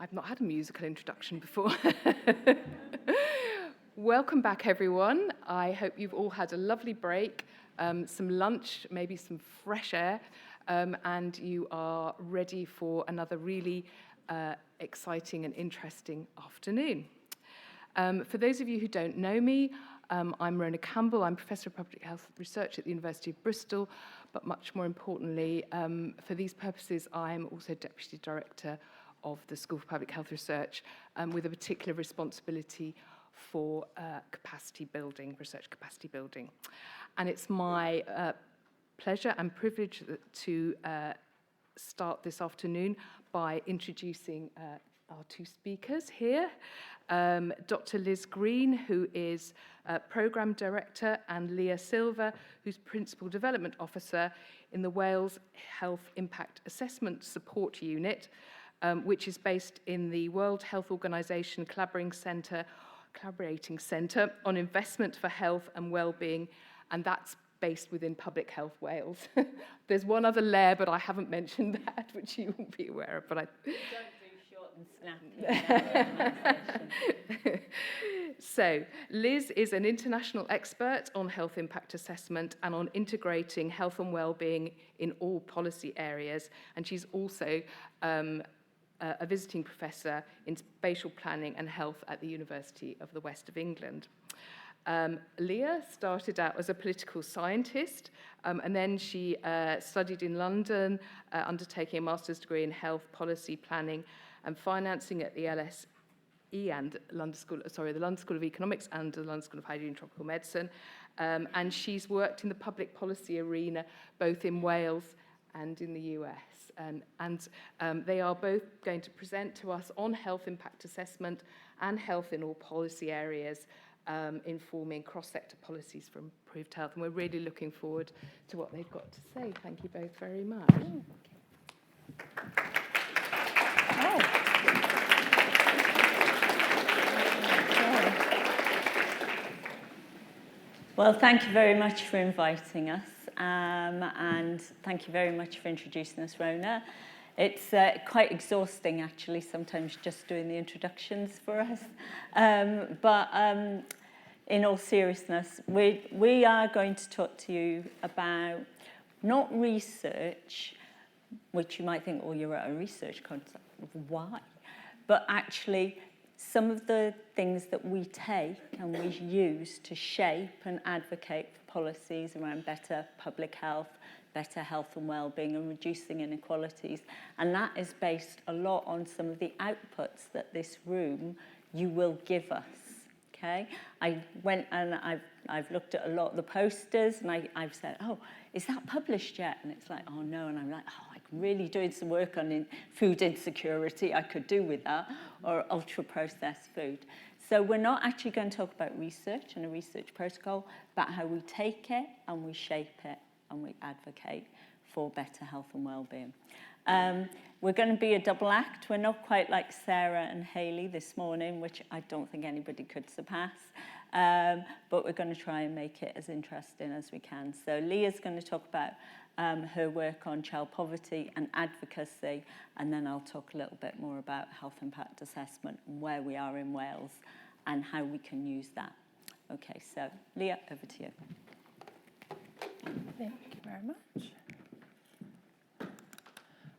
I've not had a musical introduction before. Welcome back, everyone. I hope you've all had a lovely break, some lunch, maybe some fresh air, and you are ready for another really exciting and interesting afternoon. For those of you who don't know me, I'm Rona Campbell. I'm Professor of Public Health Research at the University of Bristol, but much more importantly, for these purposes, I'm also Deputy Director of the School for Public Health Research, with a particular responsibility for capacity building, research capacity building. And it's my pleasure and privilege to start this afternoon by introducing our two speakers here. Dr. Liz Green, who is Programme Director, and Leah Silva, who's Principal Development Officer in the Wales Health Impact Assessment Support Unit, which is based in the World Health Organization Collaborating Centre on Investment for Health and Wellbeing, and that's based within Public Health Wales. There's one other layer, but I haven't mentioned that, which you will be aware of. But I don't do short and snappy. So, Liz is an international expert on health impact assessment and on integrating health and wellbeing in all policy areas, and she's also a visiting professor in spatial planning and health at the University of the West of England. Leah started out as a political scientist, and then she studied in London, undertaking a master's degree in health policy planning and financing at the LSE and the London School of Economics and the London School of Hygiene and Tropical Medicine. And she's worked in the public policy arena, both in Wales and in the US. And they are both going to present to us on health impact assessment and health in all policy areas, informing cross-sector policies for improved health. And we're really looking forward to what they've got to say. Thank you both very much. Well, thank you very much for inviting us, and thank you very much for introducing us, Rona. It's quite exhausting, actually, sometimes just doing the introductions for us. But in all seriousness, we are going to talk to you about not research, which you might think, oh, you're at a research concept, why? But actually, some of the things that we take and we use to shape and advocate for policies around better public health, better health and well-being, and reducing inequalities. And that is based a lot on some of the outputs that this room you will give us. Okay? I went and I've looked at a lot of the posters, and I've said, oh, is that published yet? And it's like, oh no. And I'm like, oh, I'm really doing some work on food insecurity I could do with that, or ultra-processed food. So we're not actually going to talk about research and a research protocol, but how we take it and we shape it and we advocate for better health and well-being. We're going to be a double act. We're not quite like Sarah and Hayley this morning, which I don't think anybody could surpass. But we're going to try and make it as interesting as we can. So Leah's going to talk about her work on child poverty and advocacy, and then I'll talk a little bit more about health impact assessment and where we are in Wales and how we can use that. Okay, so Leah, over to you. Thank you very much.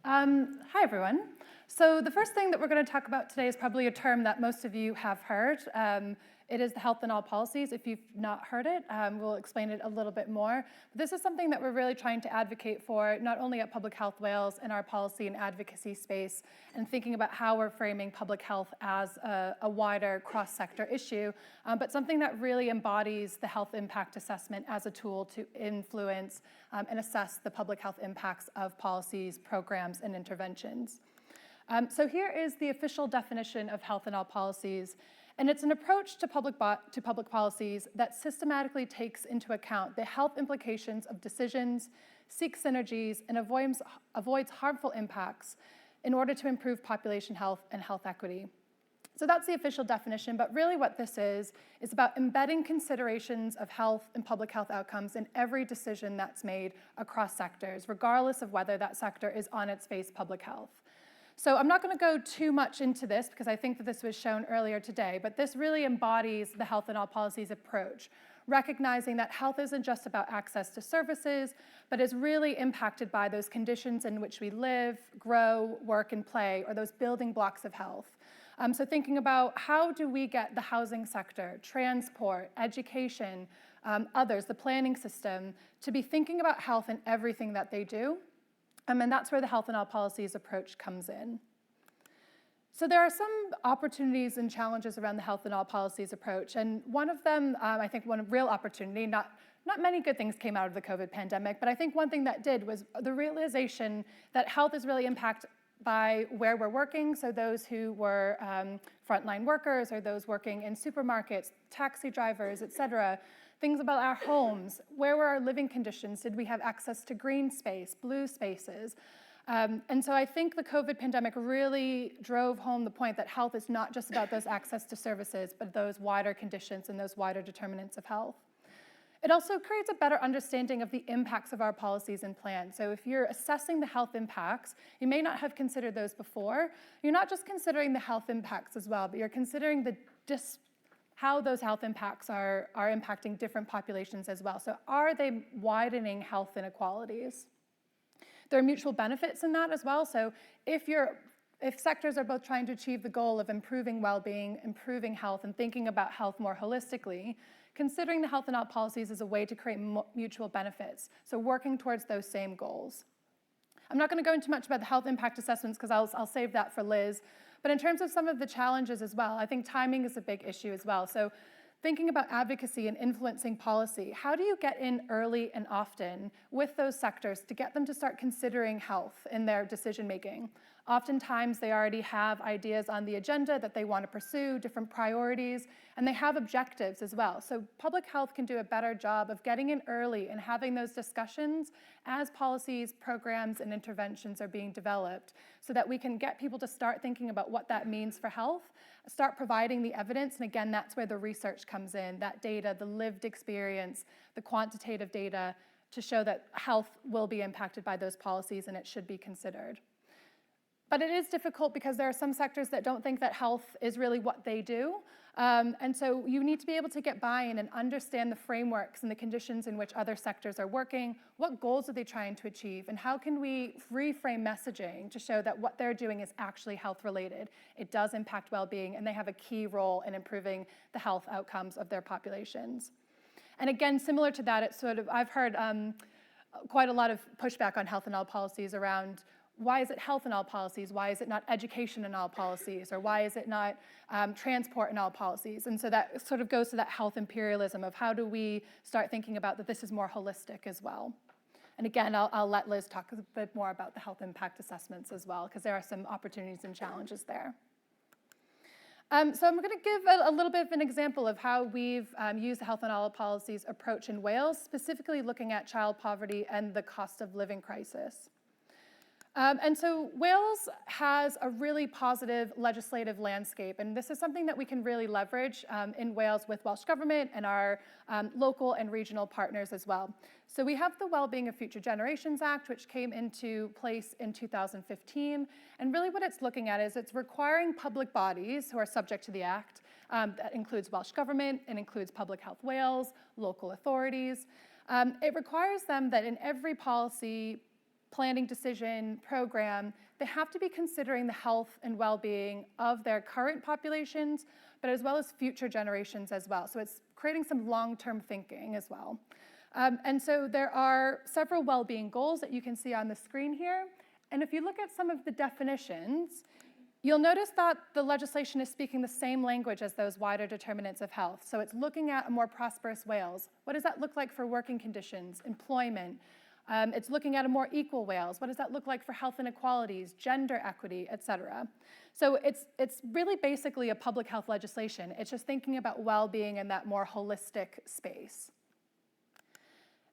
Hi, everyone. So the first thing that we're going to talk about today is probably a term that most of you have heard. It is the health in all policies. If you've not heard it, we'll explain it a little bit more. But this is something that we're really trying to advocate for, not only at Public Health Wales in our policy and advocacy space, and thinking about how we're framing public health as a wider cross-sector issue, but something that really embodies the health impact assessment as a tool to influence and assess the public health impacts of policies, programs, and interventions. So here is the official definition of health in all policies. And it's an approach to public policies that systematically takes into account the health implications of decisions, seeks synergies, and avoids harmful impacts in order to improve population health and health equity. So that's the official definition, but really what this is about embedding considerations of health and public health outcomes in every decision that's made across sectors, regardless of whether that sector is on its face public health. So I'm not going to go too much into this because I think that this was shown earlier today, but this really embodies the health in all policies approach, recognizing that health isn't just about access to services, but is really impacted by those conditions in which we live, grow, work, and play, or those building blocks of health. So thinking about how do we get the housing sector, transport, education, others, the planning system, to be thinking about health in everything that they do. And that's where the health in all policies approach comes in. So there are some opportunities and challenges around the health in all policies approach. And one of them, I think one real opportunity, not many good things came out of the COVID pandemic, but I think one thing that did was the realization that health is really impacted by where we're working. So those who were frontline workers or those working in supermarkets, taxi drivers, et cetera. Things about our homes, where were our living conditions? Did we have access to green space, blue spaces? And so I think the COVID pandemic really drove home the point that health is not just about those access to services, but those wider conditions and those wider determinants of health. It also creates a better understanding of the impacts of our policies and plans. So if you're assessing the health impacts, you may not have considered those before. You're not just considering the health impacts as well, but you're considering how those health impacts are impacting different populations as well. So are they widening health inequalities? There are mutual benefits in that as well. So if sectors are both trying to achieve the goal of improving well-being, improving health, and thinking about health more holistically, considering the health in all policies is a way to create mutual benefits. So working towards those same goals. I'm not going to go into much about the health impact assessments because I'll save that for Liz. But in terms of some of the challenges as well, I think timing is a big issue as well. So thinking about advocacy and influencing policy, how do you get in early and often with those sectors to get them to start considering health in their decision making? Oftentimes they already have ideas on the agenda that they want to pursue, different priorities, and they have objectives as well. So public health can do a better job of getting in early and having those discussions as policies, programs, and interventions are being developed so that we can get people to start thinking about what that means for health, start providing the evidence, and again, that's where the research comes in, that data, the lived experience, the quantitative data to show that health will be impacted by those policies and it should be considered. But it is difficult because there are some sectors that don't think that health is really what they do. And so you need to be able to get buy-in and understand the frameworks and the conditions in which other sectors are working. What goals are they trying to achieve? And how can we reframe messaging to show that what they're doing is actually health-related? It does impact well-being, and they have a key role in improving the health outcomes of their populations. And again, similar to that, it's I've heard quite a lot of pushback on health in all policies around why is it health in all policies? Why is it not education in all policies? Or why is it not transport in all policies? And so that sort of goes to that health imperialism of how do we start thinking about that this is more holistic as well. And again, I'll let Liz talk a bit more about the health impact assessments as well, because there are some opportunities and challenges there. So I'm going to give a little bit of an example of how we've used the health in all policies approach in Wales, specifically looking at child poverty and the cost of living crisis. And so Wales has a really positive legislative landscape, and this is something that we can really leverage in Wales with Welsh Government and our local and regional partners as well. So we have the Wellbeing of Future Generations Act, which came into place in 2015, and really what it's looking at is it's requiring public bodies who are subject to the Act, that includes Welsh Government, it includes Public Health Wales, local authorities. It requires them that in every policy, planning decision, program, they have to be considering the health and well-being of their current populations, but as well as future generations as well. So it's creating some long-term thinking as well. And so there are several well-being goals that you can see on the screen here. And if you look at some of the definitions, you'll notice that the legislation is speaking the same language as those wider determinants of health. So it's looking at a more prosperous Wales. What does that look like for working conditions, employment? It's looking at a more equal Wales. What does that look like for health inequalities, gender equity, et cetera? So it's really basically a public health legislation. It's just thinking about well-being in that more holistic space.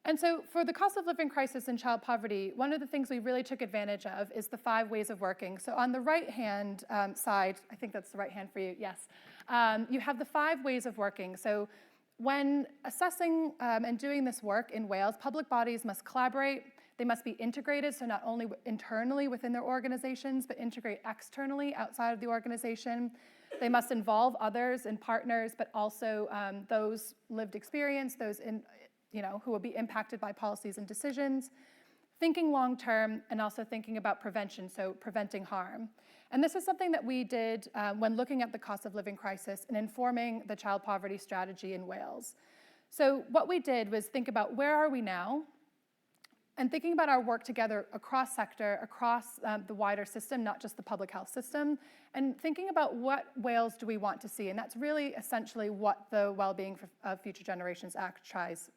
And so for the cost of living crisis and child poverty, one of the things we really took advantage of is the 5 ways of working. So on the right-hand side, I think that's the right hand for you, yes, you have the 5 ways of working. So when assessing and doing this work in Wales, public bodies must collaborate, They must be integrated, so not only internally within their organizations, but integrate externally outside of the organization. They must involve others and partners, but also those lived experience, those who will be impacted by policies and decisions. Thinking long-term, and also thinking about prevention, so preventing harm. And this is something that we did when looking at the cost of living crisis and informing the child poverty strategy in Wales. So what we did was think about where are we now, and thinking about our work together across sector, across the wider system, not just the public health system, and thinking about what Wales do we want to see. And that's really essentially what the Wellbeing of Future Generations Act tries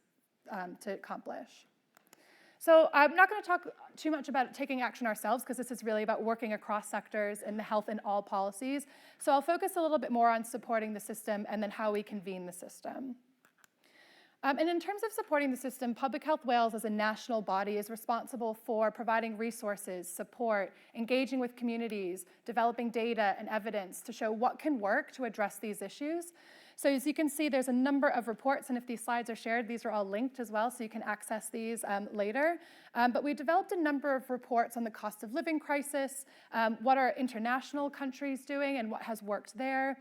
to accomplish. So I'm not going to talk too much about taking action ourselves, because this is really about working across sectors and the health in all policies. So I'll focus a little bit more on supporting the system and then how we convene the system. And in terms of supporting the system, Public Health Wales as a national body is responsible for providing resources, support, engaging with communities, developing data and evidence to show what can work to address these issues. So as you can see, there's a number of reports, and if these slides are shared, these are all linked as well, so you can access these later. But we developed a number of reports on the cost of living crisis, what are international countries doing and what has worked there,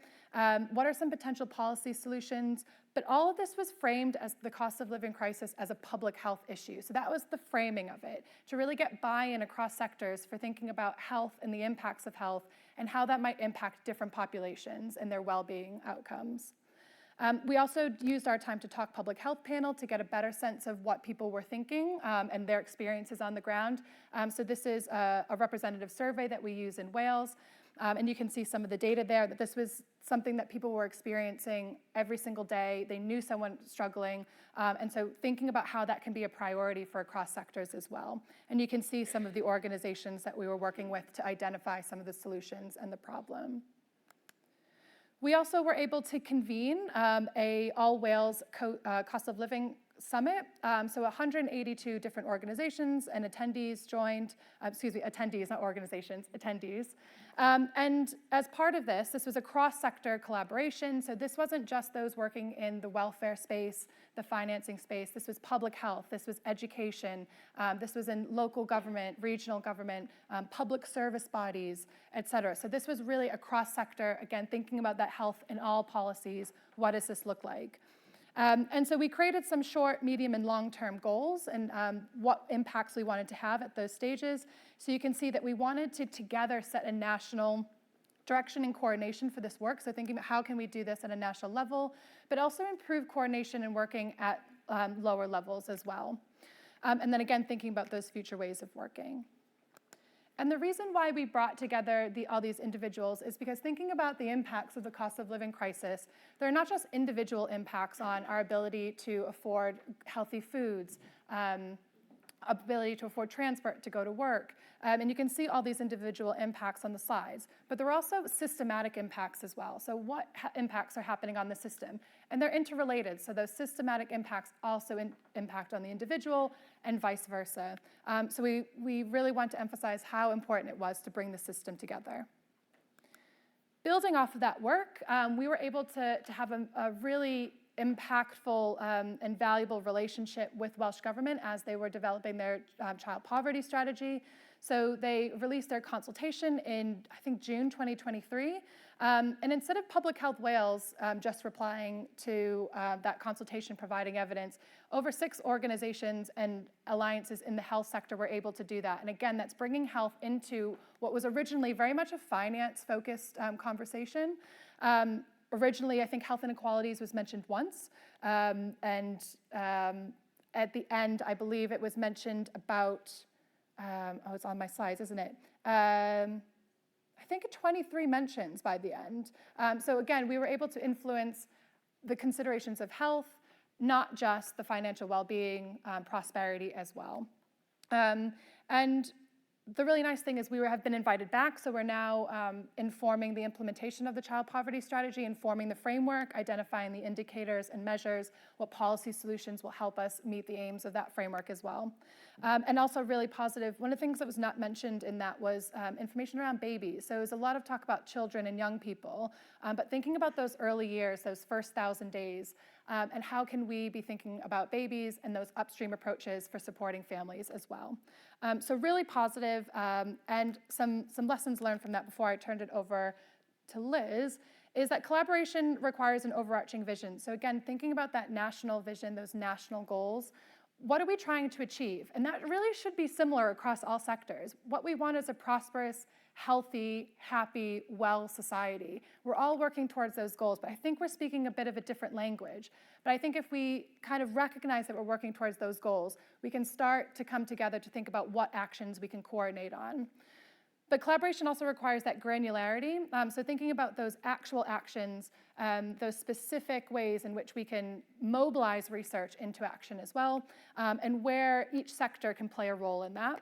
what are some potential policy solutions, but all of this was framed as the cost of living crisis as a public health issue. So that was the framing of it, to really get buy-in across sectors for thinking about health and the impacts of health and how that might impact different populations and their well-being outcomes. We also used our Time to Talk public health panel to get a better sense of what people were thinking and their experiences on the ground. So this is a representative survey that we use in Wales. And you can see some of the data there, that this was something that people were experiencing every single day. They knew someone struggling. And so thinking about how that can be a priority for across sectors as well. And you can see some of the organizations that we were working with to identify some of the solutions and the problem. We also were able to convene a all-Wales cost of living summit. So 182 different organizations and attendees joined, attendees, not organizations, attendees. And as part of this was a cross-sector collaboration. So this wasn't just those working in the welfare space, the financing space. This was public health. This was education. This was in local government, regional government, public service bodies, et cetera. So this was really a cross-sector, again, thinking about that health in all policies. What does this look like? And so we created some short, medium, and long-term goals and what impacts we wanted to have at those stages. So you can see that we wanted to together set a national direction and coordination for this work. So thinking about how can we do this at a national level, but also improve coordination and working at lower levels as well. And then again, thinking about those future ways of working. And the reason why we brought together all these individuals is because thinking about the impacts of the cost of living crisis, they're not just individual impacts on our ability to afford healthy foods, ability to afford transport to go to work. And you can see all these individual impacts on the slides. But there are also systematic impacts as well. So what impacts are happening on the system? And they're interrelated. So those systematic impacts also impact on the individual and vice versa. So we really want to emphasize how important it was to bring the system together. Building off of that work, we were able to have a really impactful and valuable relationship with Welsh Government as they were developing their child poverty strategy. So they released their consultation in, I think, June 2023. And instead of Public Health Wales just replying to that consultation, providing evidence, over 6 organizations and alliances in the health sector were able to do that. And again, that's bringing health into what was originally very much a finance-focused conversation. Originally, I think health inequalities was mentioned once. And at the end, I believe it was mentioned about, it's on my slides, isn't it? I think 23 mentions by the end. So again, we were able to influence the considerations of health, not just the financial well-being, prosperity as well. And the really nice thing is we have been invited back, so we're now informing the implementation of the child poverty strategy, informing the framework, identifying the indicators and measures, what policy solutions will help us meet the aims of that framework as well. And also really positive, one of the things that was not mentioned in that was information around babies. So there's a lot of talk about children and young people, but thinking about those early years, those first 1,000 days, and how can we be thinking about babies and those upstream approaches for supporting families as well. So really positive, and some lessons learned from that before I turned it over to Liz, is that collaboration requires an overarching vision. So again, thinking about that national vision, those national goals, what are we trying to achieve? And that really should be similar across all sectors. What we want is a prosperous, healthy, happy, well society. We're all working towards those goals, but I think we're speaking a bit of a different language. But I think if we kind of recognize that we're working towards those goals, we can start to come together to think about what actions we can coordinate on. But collaboration also requires that granularity. So thinking about those actual actions, those specific ways in which we can mobilize research into action as well, and where each sector can play a role in that.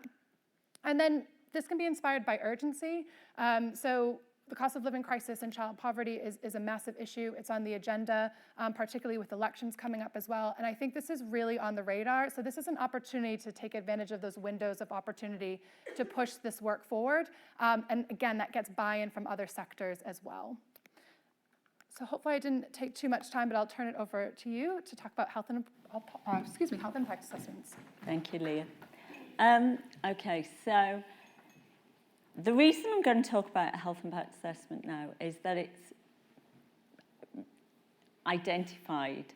And then this can be inspired by urgency. So the cost of living crisis and child poverty is a massive issue. It's on the agenda, particularly with elections coming up as well. And I think this is really on the radar. So this is an opportunity to take advantage of those windows of opportunity to push this work forward. And again, that gets buy-in from other sectors as well. So hopefully I didn't take too much time, but I'll turn it over to you to talk about health and impact assessments. Thank you, Leah. Okay, so the reason I'm going to talk about a health impact assessment now is that it's identified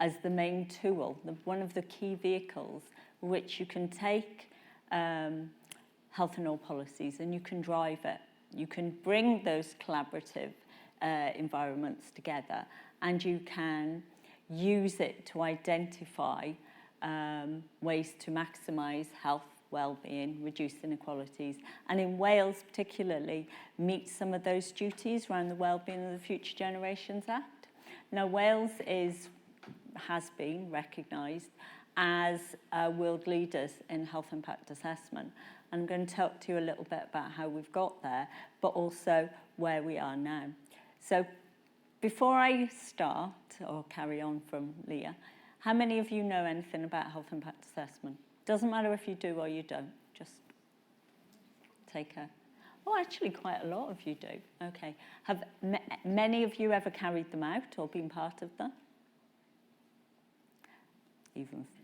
as the main tool, one of the key vehicles which you can take health and all policies and you can drive it. You can bring those collaborative environments together and you can use it to identify ways to maximise health, well-being, reduce inequalities, and in Wales particularly, meet some of those duties around the Wellbeing of the Future Generations Act. Now, Wales has been recognised as world leaders in health impact assessment. I'm going to talk to you a little bit about how we've got there, but also where we are now. So before I start, or carry on from Leah, how many of you know anything about health impact assessment? Doesn't matter if you do or you don't, just take a... Oh, actually, quite a lot of you do. Okay. Have many of you ever carried them out or been part of them?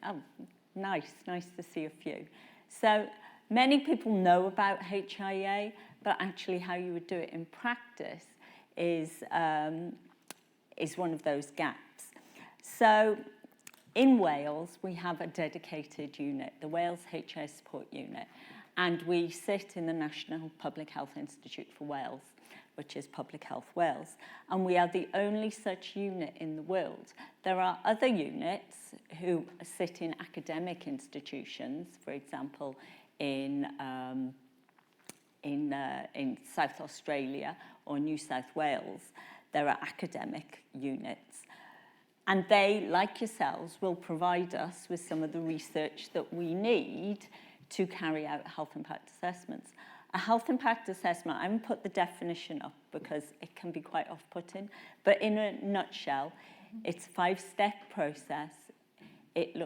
Oh, nice to see a few. So many people know about HIA, but actually how you would do it in practice is one of those gaps. So in Wales, we have a dedicated unit, the Wales HIA Support Unit, and we sit in the National Public Health Institute for Wales, which is Public Health Wales, and we are the only such unit in the world. There are other units who sit in academic institutions, for example, in South Australia or New South Wales. There are academic units. And they, like yourselves, will provide us with some of the research that we need to carry out health impact assessments. A health impact assessment, I haven't put the definition up because it can be quite off-putting, but in a nutshell, it's a 5-step process. It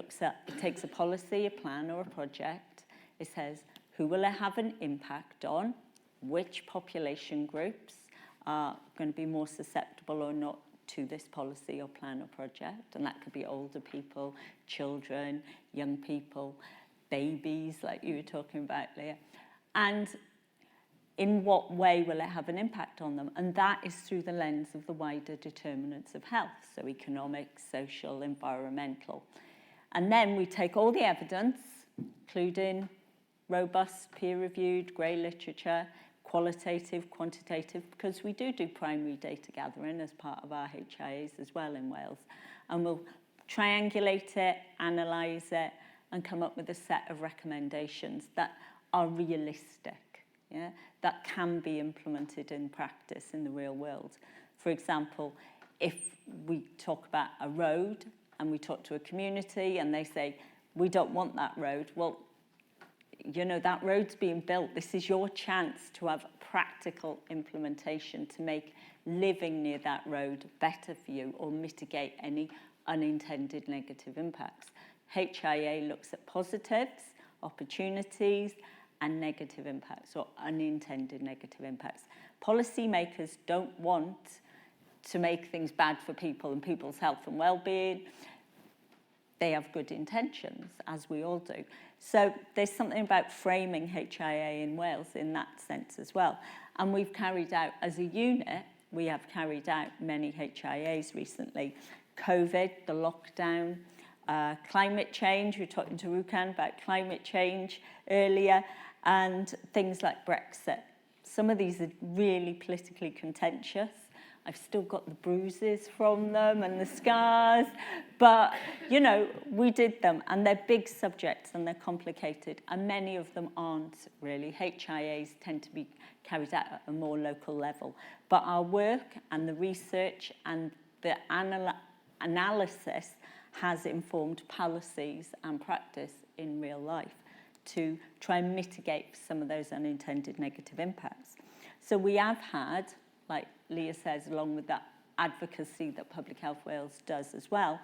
takes a policy, a plan, or a project. It says, who will it have an impact on? Which population groups are going to be more susceptible or not to this policy or plan or project? And that could be older people, children, young people, babies, like you were talking about, Leah. And in what way will it have an impact on them? And that is through the lens of the wider determinants of health, so economic, social, environmental. And then we take all the evidence, including robust, peer-reviewed, grey literature, qualitative, quantitative, because we do primary data gathering as part of our HIAs as well in Wales. And we'll triangulate it, analyse it, and come up with a set of recommendations that are realistic, yeah, that can be implemented in practice in the real world. For example, if we talk about a road and we talk to a community and they say, we don't want that road, well, you know, that road's being built. This is your chance to have practical implementation to make living near that road better for you or mitigate any unintended negative impacts. HIA looks at positives, opportunities, and negative impacts or unintended negative impacts. Policymakers don't want to make things bad for people and people's health and well-being. They have good intentions, as we all do. So there's something about framing HIA in Wales in that sense as well. And we've carried out, as a unit, we have carried out many HIAs recently. COVID, the lockdown, climate change, we were talking to Rukun about climate change earlier, and things like Brexit. Some of these are really politically contentious. I've still got the bruises from them and the scars, but, you know, we did them, and they're big subjects and they're complicated, and many of them aren't really. HIAs tend to be carried out at a more local level, but our work and the research and the analysis has informed policies and practice in real life to try and mitigate some of those unintended negative impacts. So we have had, like Leah says, along with that advocacy that Public Health Wales does as well,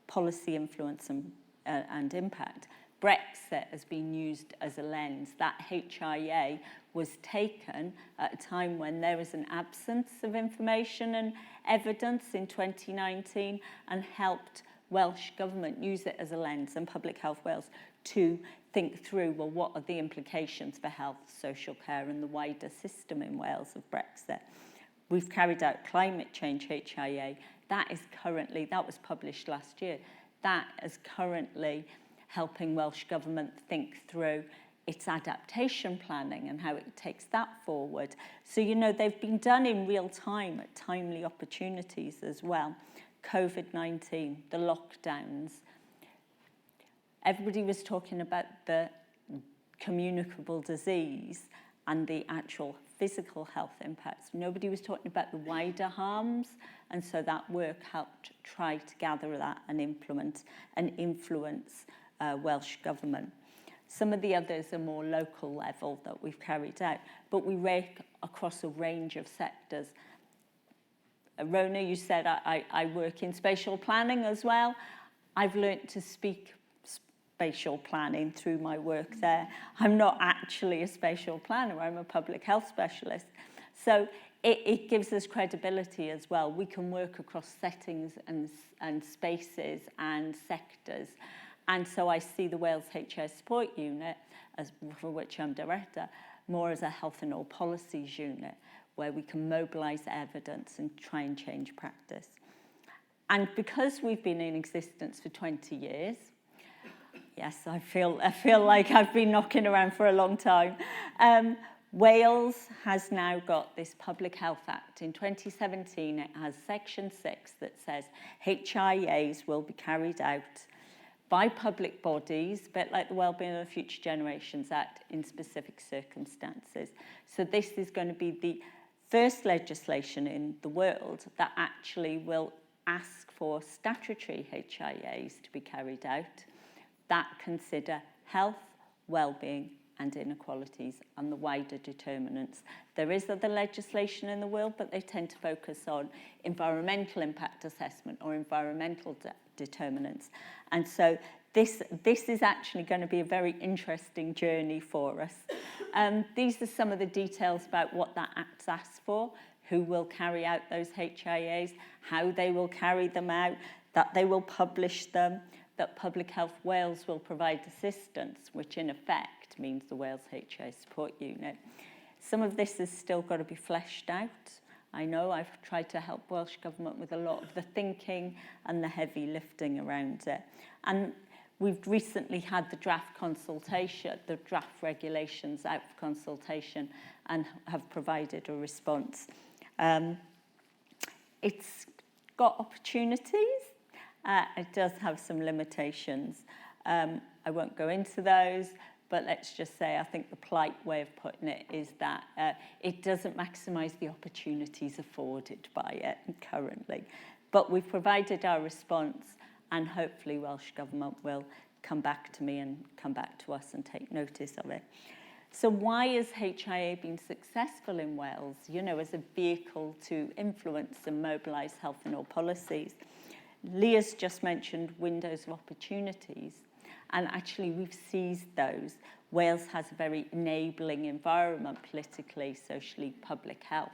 policy influence and impact. Brexit has been used as a lens. That HIA was taken at a time when there was an absence of information and evidence in 2019, and helped Welsh Government use it as a lens, and Public Health Wales, to think through, well, what are the implications for health, social care and the wider system in Wales of Brexit. We've carried out climate change HIA. That was published last year. That is currently helping Welsh Government think through its adaptation planning and how it takes that forward. So, you know, they've been done in real time at timely opportunities as well. COVID-19, the lockdowns. Everybody was talking about the communicable disease and the actual physical health impacts. Nobody was talking about the wider harms, and so that work helped try to gather that and implement and influence Welsh Government. Some of the others are more local level that we've carried out, but we rake across a range of sectors. Rona, you said I work in spatial planning as well. I've learnt to speak spatial planning through my work there. I'm not actually a spatial planner, I'm a public health specialist. So it gives us credibility as well. We can work across settings and spaces and sectors. And so I see the Wales HIA Support Unit, for which I'm director, more as a health and all policies unit, where we can mobilise evidence and try and change practice. And because we've been in existence for 20 years, yes, I feel like I've been knocking around for a long time. Wales has now got this Public Health Act. In 2017, it has Section 6 that says HIAs will be carried out by public bodies, a bit like the Wellbeing of the Future Generations Act, in specific circumstances. So this is going to be the first legislation in the world that actually will ask for statutory HIAs to be carried out that consider health, well-being and inequalities and the wider determinants. There is other legislation in the world, but they tend to focus on environmental impact assessment or environmental determinants. And so this is actually going to be a very interesting journey for us. These are some of the details about what that Act asks for, who will carry out those HIAs, how they will carry them out, that they will publish them, that Public Health Wales will provide assistance, which in effect means the Wales HIA Support Unit. Some of this has still got to be fleshed out. I know I've tried to help Welsh Government with a lot of the thinking and the heavy lifting around it. And we've recently had the draft consultation, the draft regulations out for consultation, and have provided a response. It's got opportunities. It does have some limitations. I won't go into those, but let's just say I think the polite way of putting it is that it doesn't maximise the opportunities afforded by it currently. But we've provided our response, and hopefully Welsh Government will come back to me and come back to us and take notice of it. So why has HIA been successful in Wales, you know, as a vehicle to influence and mobilise health and all policies? Leah's just mentioned windows of opportunities, and actually we've seized those. Wales has a very enabling environment politically, socially, public health,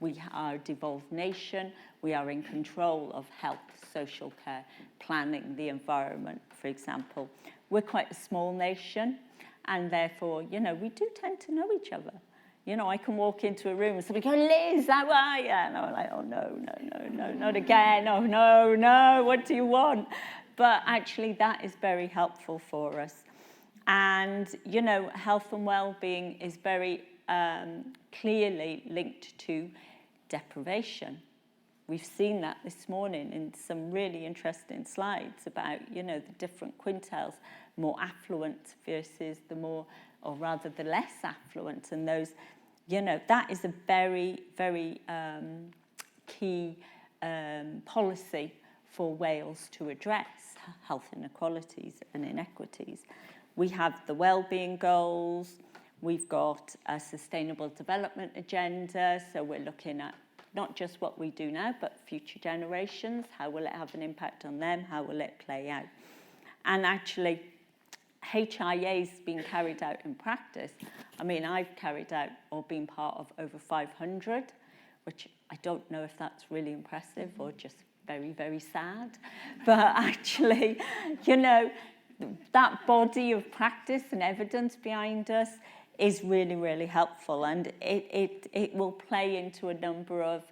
We are a devolved nation. We are in control of health, social care, planning, the environment, for example. We're quite a small nation, and therefore, you know, we do tend to know each other. You know, I can walk into a room and somebody go, Liz, how are you? And I'm like, oh, no, not again. Oh, no, what do you want? But actually, that is very helpful for us. And, you know, health and well-being is very clearly linked to deprivation. We've seen that this morning in some really interesting slides about, you know, the different quintiles, more affluent versus the more, or rather the less affluent. And those, you know, that is a very, very key policy for Wales to address health inequalities and inequities. We have the wellbeing goals. We've got a sustainable development agenda. So we're looking at not just what we do now, but future generations. How will it have an impact on them? How will it play out? And actually, HIA is being carried out in practice. I mean, I've carried out or been part of over 500, which I don't know if that's really impressive or just very, very sad. But actually, you know, that body of practice and evidence behind us is really, really helpful. And it will play into a number of,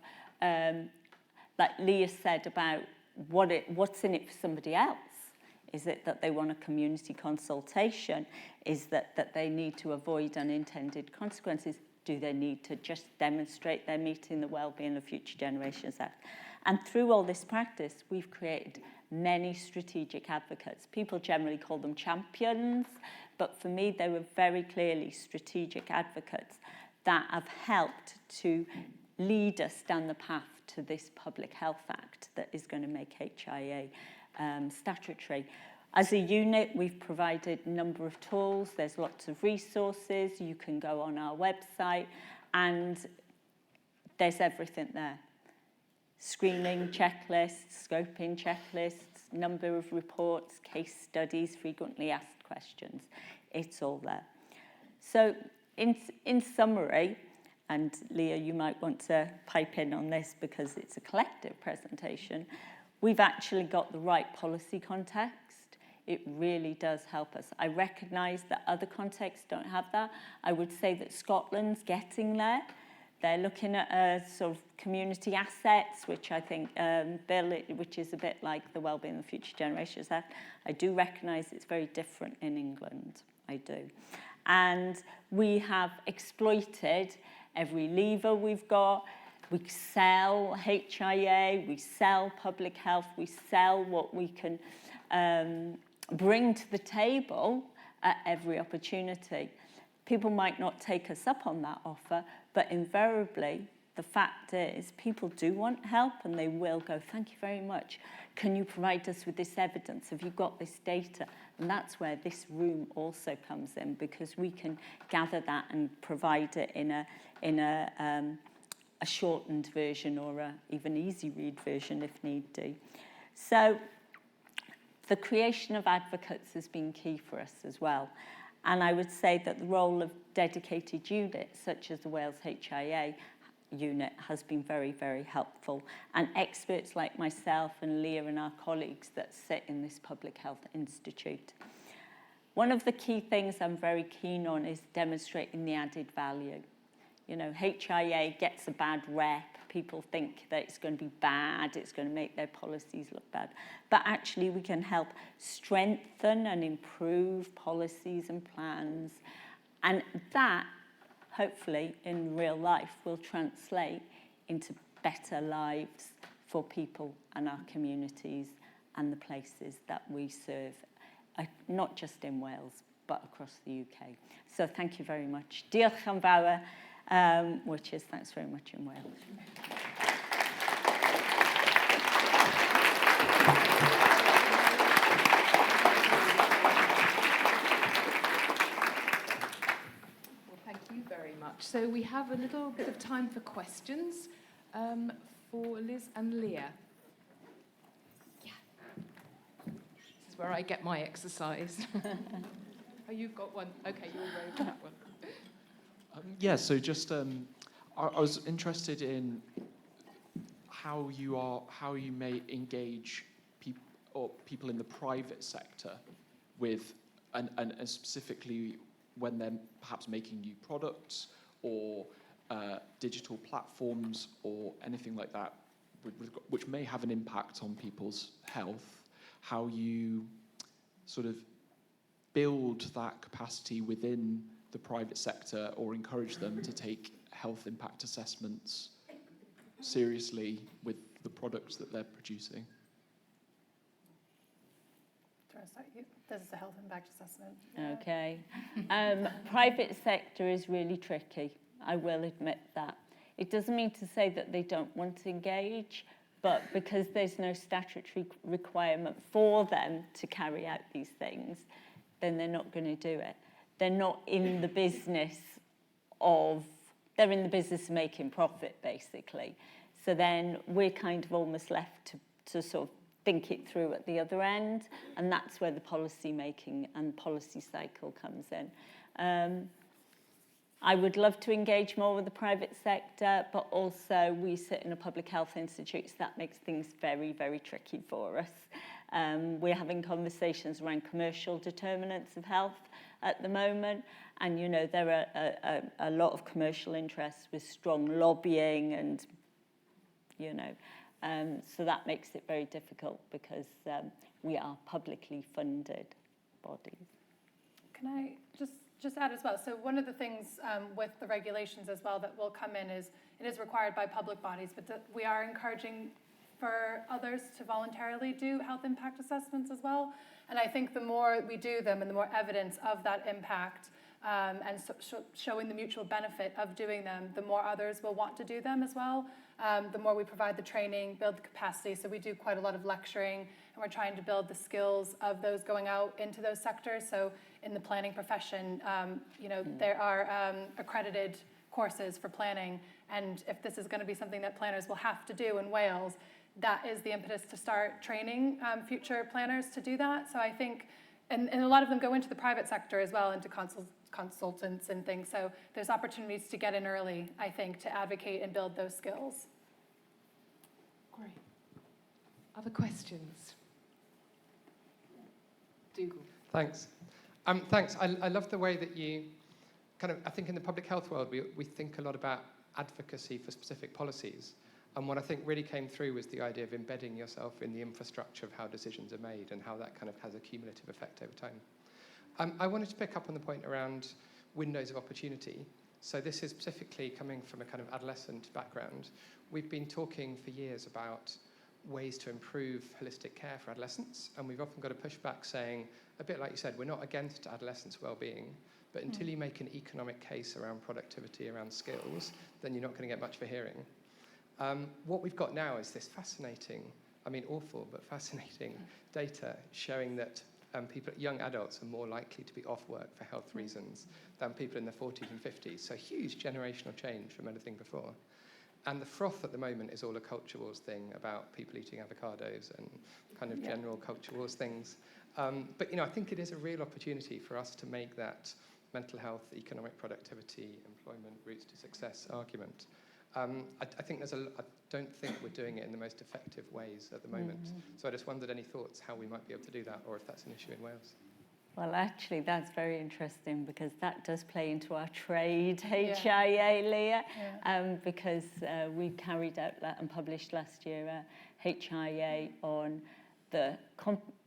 like Leah said, about what's in it for somebody else. Is it that they want a community consultation? Is that they need to avoid unintended consequences? Do they need to just demonstrate they're meeting the Wellbeing of Future Generations Act? And through all this practice, we've created many strategic advocates. People generally call them champions, but for me, they were very clearly strategic advocates that have helped to lead us down the path to this Public Health Act that is going to make HIA statutory. As a unit, we've provided a number of tools. There's lots of resources. You can go on our website, and there's everything there. Screening checklists, scoping checklists, number of reports, case studies, frequently asked questions. It's all there. So in summary, and Leah, you might want to pipe in on this because it's a collective presentation, we've actually got the right policy context. It really does help us. I recognise that other contexts don't have that. I would say that Scotland's getting there. They're looking at sort of community assets, which I think Bill, which is a bit like the Wellbeing of Future Generations Act. I do recognise it's very different in England. I do. And we have exploited every lever we've got. We sell HIA, we sell public health, we sell what we can bring to the table at every opportunity. People might not take us up on that offer, but invariably, the fact is people do want help and they will go, thank you very much. Can you provide us with this evidence? Have you got this data? And that's where this room also comes in, because we can gather that and provide it in a shortened version or a even easy read version if need be. So the creation of advocates has been key for us as well. And I would say that the role of dedicated units, such as the Wales HIA unit, has been very, very helpful. And experts like myself and Leah and our colleagues that sit in this Public Health Institute. One of the key things I'm very keen on is demonstrating the added value. You know, HIA gets a bad rep. People think that it's going to be bad, it's going to make their policies look bad. But actually, we can help strengthen and improve policies and plans. And that, hopefully, in real life, will translate into better lives for people and our communities and the places that we serve, not just in Wales, but across the UK. So thank you very much. Diolch yn fawr. Which is thanks very much in Wales. Well, thank you very much. So we have a little bit of time for questions for Liz and Leah. Yeah. This is where I get my exercise. Oh, you've got one. Okay, you'll roll that one. Yeah, so just I was interested in how you may engage people in the private sector with, and specifically when they're perhaps making new products or digital platforms or anything like that, which may have an impact on people's health, how you sort of build that capacity within the private sector or encourage them to take health impact assessments seriously with the products that they're producing. Do you want to start? This is a health impact assessment. Okay. Private sector is really tricky. I will admit that. It doesn't mean to say that they don't want to engage, but because there's no statutory requirement for them to carry out these things, then they're not going to do it. They're not in the business of, they're in the business of making profit, basically. So then we're kind of almost left to sort of think it through at the other end, and that's where the policy making and policy cycle comes in. I would love to engage more with the private sector, but also we sit in a public health institute, so that makes things very, very tricky for us. We're having conversations around commercial determinants of health at the moment, and you know there are a lot of commercial interests with strong lobbying, and you know, so that makes it very difficult because we are publicly funded bodies. Can I just add as well? So one of the things with the regulations as well that will come in is it is required by public bodies, but we are encouraging for others to voluntarily do health impact assessments as well. And I think the more we do them and the more evidence of that impact and showing the mutual benefit of doing them, the more others will want to do them as well. The more we provide the training, build the capacity. So we do quite a lot of lecturing, and we're trying to build the skills of those going out into those sectors. So in the planning profession, you know, there are accredited courses for planning. And if this is going to be something that planners will have to do in Wales, that is the impetus to start training future planners to do that. So I think, and a lot of them go into the private sector as well, into consultants and things. So there's opportunities to get in early, I think, to advocate and build those skills. Great. Other questions? Dougal. Thanks. Thanks. I love the way that you kind of, I think in the public health world, we think a lot about advocacy for specific policies. And what I think really came through was the idea of embedding yourself in the infrastructure of how decisions are made and how that kind of has a cumulative effect over time. I wanted to pick up on the point around windows of opportunity. So this is specifically coming from a kind of adolescent background. We've been talking for years about ways to improve holistic care for adolescents, and we've often got a pushback saying, a bit like you said, we're not against adolescents' well-being, but until you make an economic case around productivity, around skills, then you're not going to get much for hearing. What we've got now is this fascinating, I mean awful, but fascinating data showing that young adults are more likely to be off work for health reasons than people in their 40s and 50s. So huge generational change from anything before. And the froth at the moment is all a culture wars thing about people eating avocados and kind of general culture wars things. But you know, I think it is a real opportunity for us to make that mental health, economic productivity, employment, routes to success argument. I think I don't think we're doing it in the most effective ways at the moment. So I just wondered any thoughts how we might be able to do that, or if that's an issue in Wales. Well, actually, that's very interesting because that does play into our trade, HIA, Leah, because we carried out and published last year a HIA on the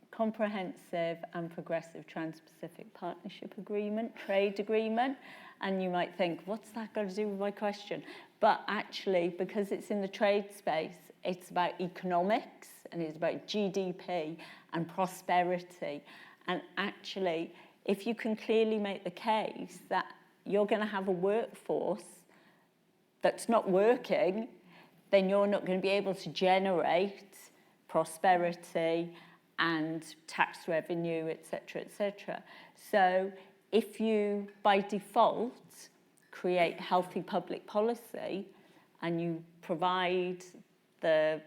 Comprehensive and Progressive Trans-Pacific Partnership Agreement, trade agreement. And you might think, what's that got to do with my question? But actually, because it's in the trade space, it's about economics and it's about GDP and prosperity. And actually, if you can clearly make the case that you're going to have a workforce that's not working, then you're not going to be able to generate prosperity and tax revenue, et cetera, et cetera. So if you, by default, create healthy public policy and you provide the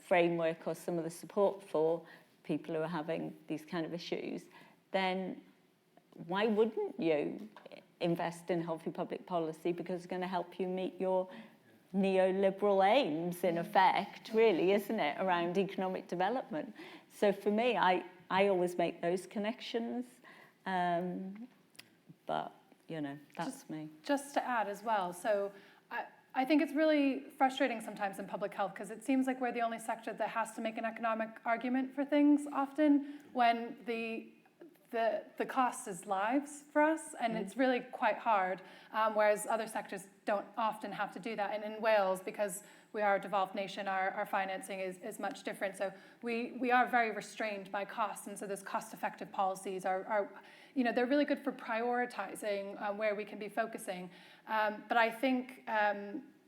framework or some of the support for people who are having these kind of issues, then why wouldn't you invest in healthy public policy because it's going to help you meet your neoliberal aims, in effect, really, isn't it, around economic development. So for me, I always make those connections. But, you know, that's me. Just to add as well, so I think it's really frustrating sometimes in public health because it seems like we're the only sector that has to make an economic argument for things often when the cost is lives for us, and it's really quite hard, whereas other sectors don't often have to do that. And in Wales, because we are a devolved nation, our financing is much different. So we are very restrained by costs, and so those cost-effective policies are you know, they're really good for prioritizing where we can be focusing. But I think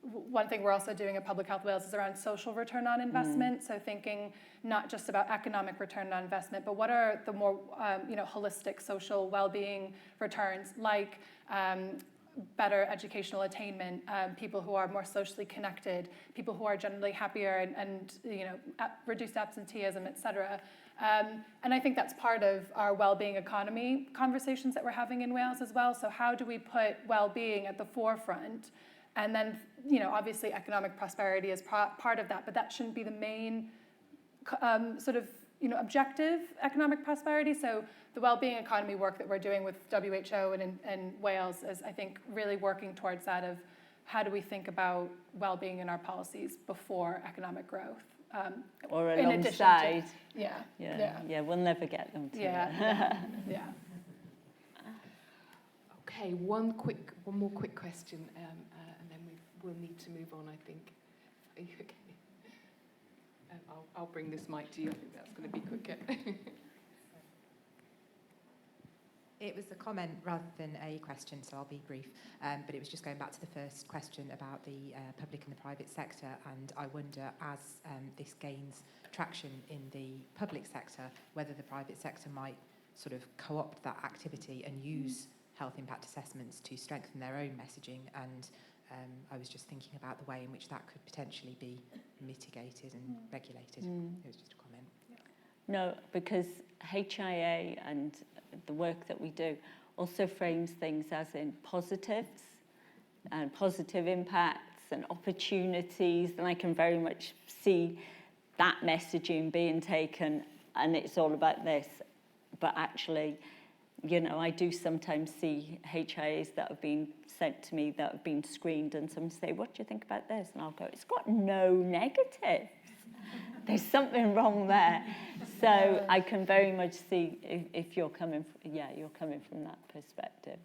one thing we're also doing at Public Health Wales is around social return on investment. So thinking not just about economic return on investment, but what are the more you know, holistic social well-being returns, like better educational attainment, people who are more socially connected, people who are generally happier and you know, reduced absenteeism, et cetera. And I think that's part of our well-being economy conversations that we're having in Wales as well. So how do we put well-being at the forefront? And then, you know, obviously economic prosperity is part of that, but that shouldn't be the main sort of, you know, objective economic prosperity. So the well-being economy work that we're doing with WHO and Wales is, I think, really working towards that of how do we think about well-being in our policies before economic growth. Or alongside. Yeah, we'll never get them to. Yeah. Okay, one more quick question, and then we'll need to move on, I think. Are you okay? I'll bring this mic to you. I think that's going to be quicker. It was a comment rather than a question, so I'll be brief. But it was just going back to the first question about the public and the private sector, and I wonder, as this gains traction in the public sector, whether the private sector might sort of co-opt that activity and use health impact assessments to strengthen their own messaging. And I was just thinking about the way in which that could potentially be mitigated and regulated. It was just a comment. No, because HIA and the work that we do also frames things as in positives and positive impacts and opportunities, and I can very much see that messaging being taken, and it's all about this. But actually, you know, I do sometimes see HIAs that have been sent to me that have been screened, and some say, what do you think about this? And I'll go, it's got no negatives. There's something wrong there. So I can very much see if you're coming, you're coming from that perspective.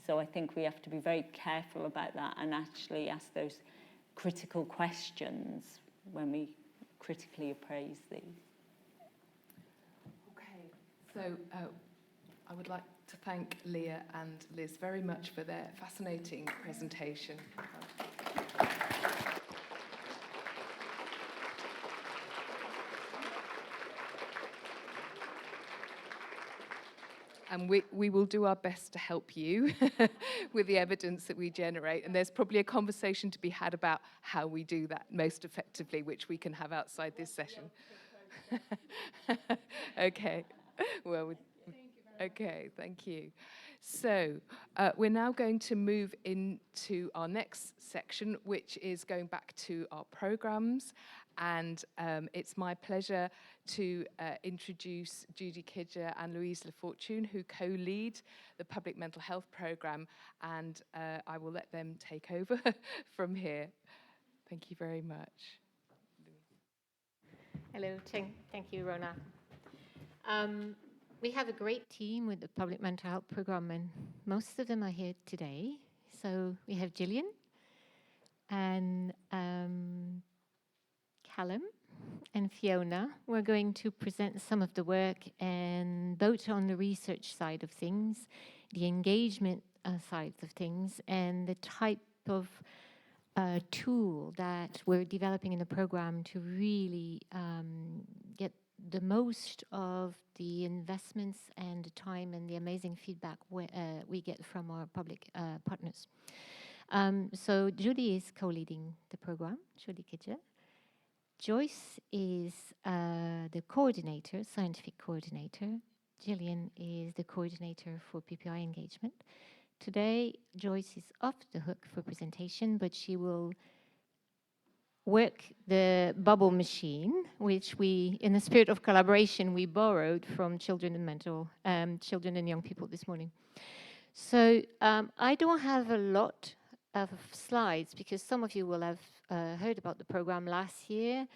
So I think we have to be very careful about that and actually ask those critical questions when we critically appraise these. Okay, so I would like to thank Leah and Liz very much for their fascinating presentation. And we will do our best to help you with the evidence that we generate. And there's probably a conversation to be had about how we do that most effectively, which we can have outside this session. Okay. Well, okay, thank you. So we're now going to move into our next section, which is going back to our programs. And it's my pleasure to introduce Judy Kidger and Louise Lafortune, who co-lead the Public Mental Health Programme, and I will let them take over from here. Thank you very much. Hello, thank you, Rona. We have a great team with the Public Mental Health Programme, and most of them are here today. So we have Gillian and Callum and Fiona. We're going to present some of the work, and both on the research side of things, the engagement sides of things, and the type of tool that we're developing in the program to really get the most of the investments and the time and the amazing feedback we get from our public partners. So Judy is co-leading the program, Judy Kidger. Joyce is the coordinator, scientific coordinator. Gillian is the coordinator for PPI engagement. Today, Joyce is off the hook for presentation, but she will work the bubble machine, which we, in the spirit of collaboration, we borrowed from children and young people this morning. So I don't have a lot of slides because some of you will have heard about the program last year.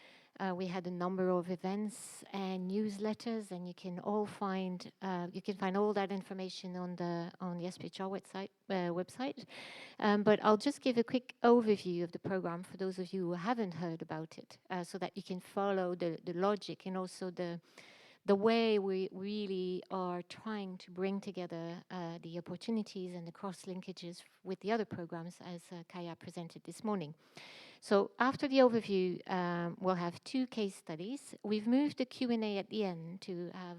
We had a number of events and newsletters, and you can find all that information on the SPHR website. But I'll just give a quick overview of the program for those of you who haven't heard about it, so that you can follow the logic and also the way we really are trying to bring together the opportunities and the cross-linkages with the other programs, as Kaya presented this morning. So after the overview, we'll have 2 case studies. We've moved the Q&A at the end to have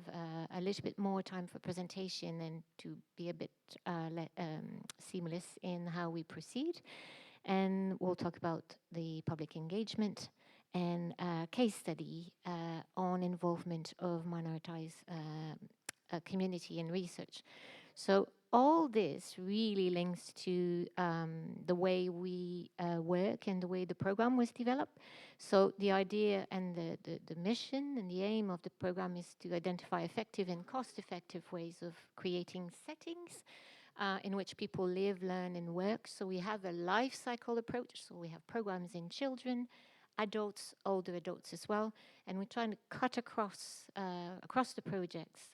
a little bit more time for presentation and to be a bit seamless in how we proceed. And we'll talk about the public engagement and a case study on involvement of minoritized community in research. So all this really links to the way we work and the way the program was developed. So the idea and the mission and the aim of the program is to identify effective and cost-effective ways of creating settings in which people live, learn, and work. So we have a life cycle approach. So we have programs in children, adults, older adults as well, and we're trying to cut across the projects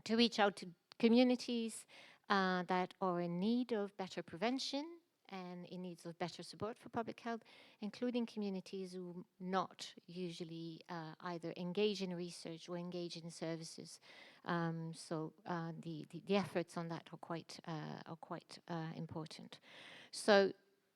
to reach out to communities that are in need of better prevention and in need of better support for public health, including communities who not usually either engage in research or engage in services. So the efforts on that are quite important. So,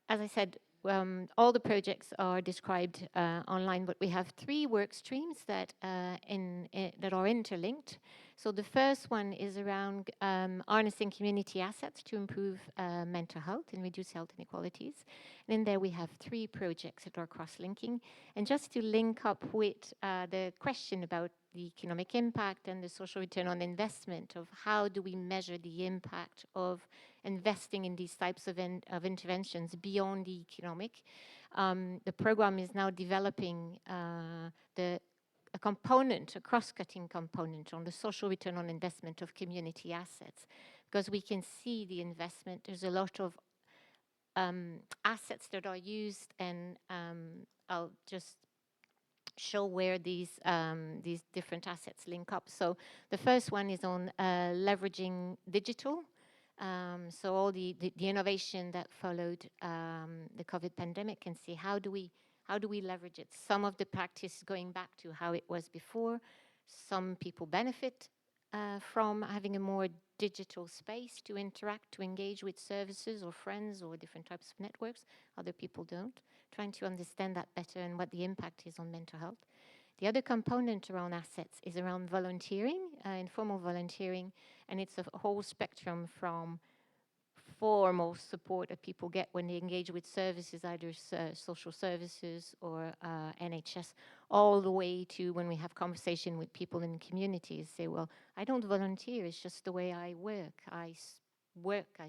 as I said, all the projects are described online, but we have 3 work streams that that are interlinked. So the first one is around harnessing community assets to improve mental health and reduce health inequalities. And in there we have 3 projects that are cross-linking. And just to link up with the question about the economic impact and the social return on investment of how do we measure the impact of investing in these types of interventions beyond the economic. The program is now developing a component, a cross-cutting component on the social return on investment of community assets, because we can see the investment. There's a lot of assets that are used, and I'll just show where these different assets link up. So the first one is on leveraging digital. So all the innovation that followed the COVID pandemic, and see how do we leverage it. Some of the practice going back to how it was before. Some people benefit from having a more digital space to interact, to engage with services or friends or different types of networks. Other people don't. Trying to understand that better and what the impact is on mental health. The other component around assets is around volunteering, informal volunteering, and it's a whole spectrum from formal support that people get when they engage with services, either social services or NHS, all the way to when we have conversation with people in communities, say, well, I don't volunteer, it's just the way I work. I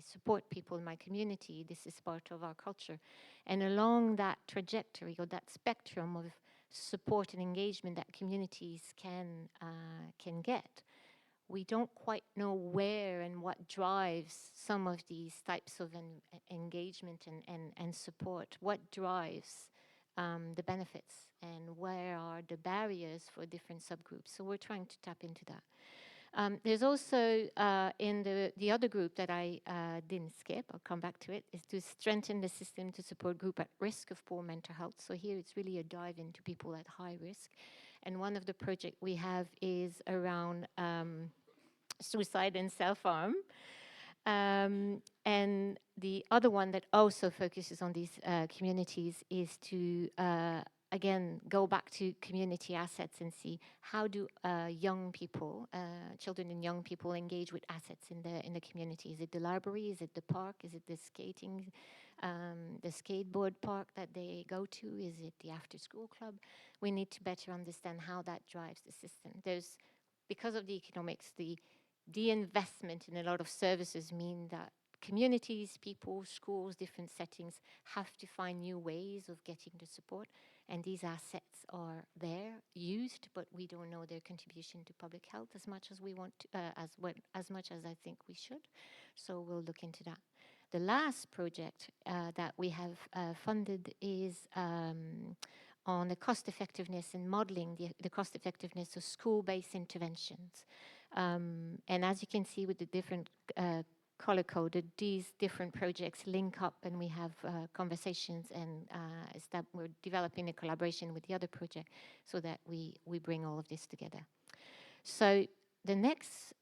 support people in my community, this is part of our culture. And along that trajectory or that spectrum of support and engagement that communities can get, we don't quite know where and what drives some of these types of engagement and support. What drives the benefits, and where are the barriers for different subgroups? So we're trying to tap into that. There's also in the other group that I didn't skip, I'll come back to it, is to strengthen the system to support group at risk of poor mental health. So here it's really a dive into people at high risk. And one of the projects we have is around suicide and self-harm. And the other one that also focuses on these communities is to, again, go back to community assets and see how do young people, children and young people engage with assets in the community. Is it the library? Is it the park? Is it the skateboard park that they go to? Is it the after-school club? We need to better understand how that drives the system. Because of the economics, the the investment in a lot of services mean that communities, people, schools, different settings have to find new ways of getting the support. And these assets are there, used, but we don't know their contribution to public health as much as we want to, as much as I think we should. So we'll look into that. The last project that we have funded is on the cost effectiveness and modeling the cost effectiveness of school-based interventions. And as you can see with the different color-coded, these different projects link up, and we have conversations, and we're developing a collaboration with the other project so that we bring all of this together. So the next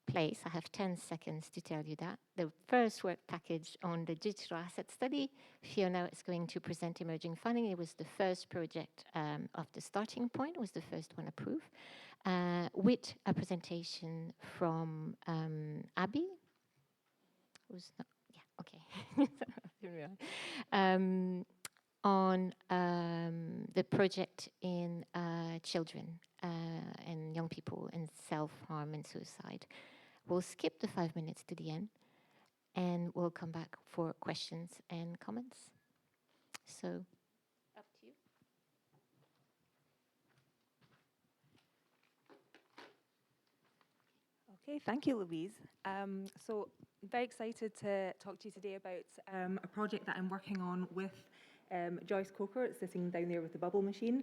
place, I have 10 seconds to tell you that. The first work package on the digital asset study, Fiona is going to present emerging funding. It was the first project of the starting point, was the first one approved, with a presentation from Abby, who's not, yeah, okay. On the project in children and young people and self-harm and suicide. We'll skip the 5 minutes to the end, and we'll come back for questions and comments. So, up to you. Okay, thank you, Louise. So, very excited to talk to you today about a project that I'm working on with Joyce Coker, sitting down there with the bubble machine,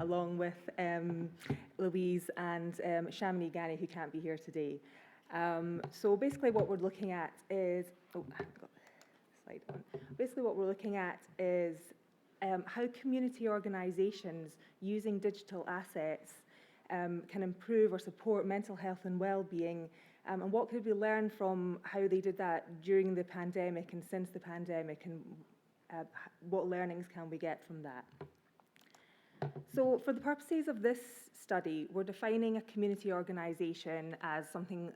along with Louise and Shamini Ghani, who can't be here today. So basically what we're looking at is, oh, I've got the slide on. Basically what we're looking at is how community organisations using digital assets can improve or support mental health and well-being, and what could we learn from how they did that during the pandemic and since the pandemic, and what learnings can we get from that? So for the purposes of this study, we're defining a community organisation as something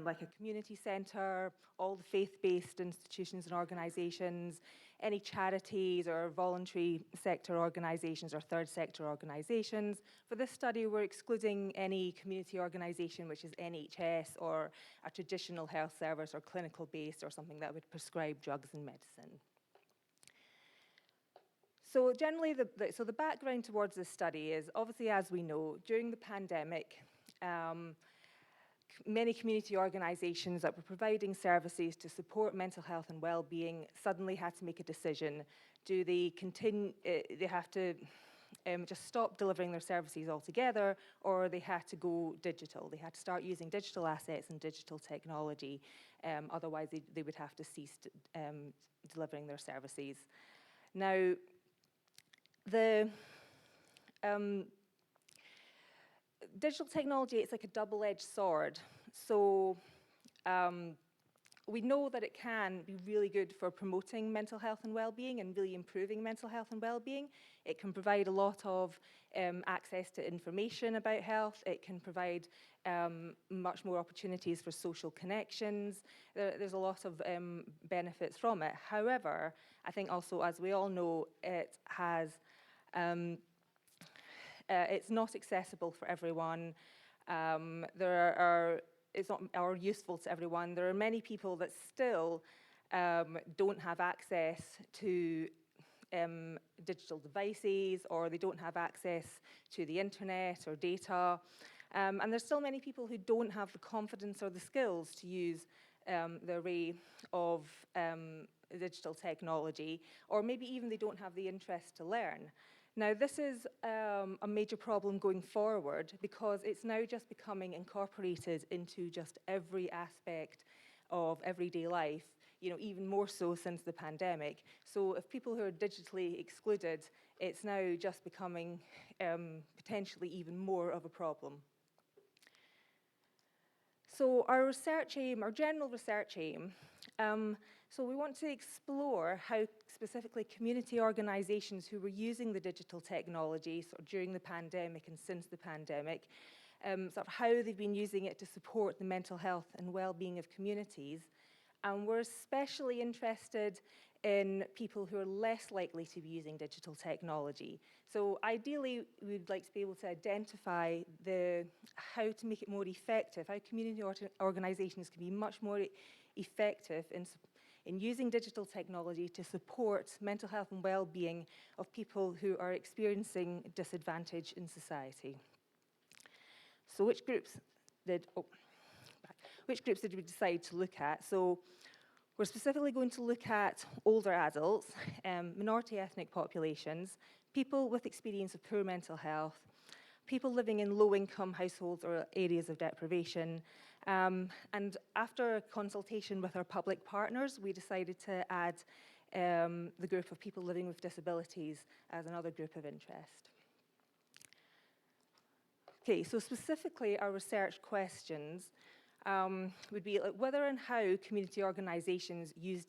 like a community centre, all the faith-based institutions and organisations, any charities or voluntary sector organisations or third sector organisations. For this study, we're excluding any community organisation which is NHS or a traditional health service or clinical-based or something that would prescribe drugs and medicine. So generally, the background towards this study is, obviously, as we know, during the pandemic, many community organisations that were providing services to support mental health and well-being suddenly had to make a decision. Do they continue? They have to just stop delivering their services altogether, or they had to go digital. They had to start using digital assets and digital technology. Otherwise, they would have to cease delivering their services. Now, the digital technology, it's like a double-edged sword. So we know that it can be really good for promoting mental health and well-being and really improving mental health and well-being. It can provide a lot of access to information about health. It can provide much more opportunities for social connections. There's a lot of benefits from it. However, I think also, as we all know, it has it's not accessible for everyone. It's not useful to everyone. There are many people that still don't have access to digital devices, or they don't have access to the internet or data. And there's still many people who don't have the confidence or the skills to use the array of digital technology, or maybe even they don't have the interest to learn. Now, this is a major problem going forward, because it's now just becoming incorporated into just every aspect of everyday life, you know, even more so since the pandemic. So if people who are digitally excluded, it's now just becoming potentially even more of a problem. So our research aim, our general research aim, so we want to explore how specifically community organisations who were using the digital technology sort of during the pandemic and since the pandemic, sort of how they've been using it to support the mental health and well-being of communities. And we're especially interested in people who are less likely to be using digital technology. So ideally, we'd like to be able to identify how to make it more effective, how community organizations can be much more effective in using digital technology to support mental health and well-being of people who are experiencing disadvantage in society. So which groups did we decide to look at? So we're specifically going to look at older adults, minority ethnic populations, people with experience of poor mental health, people living in low-income households or areas of deprivation. And after a consultation with our public partners, we decided to add the group of people living with disabilities as another group of interest. Okay, so specifically our research questions would be like whether and how community organisations use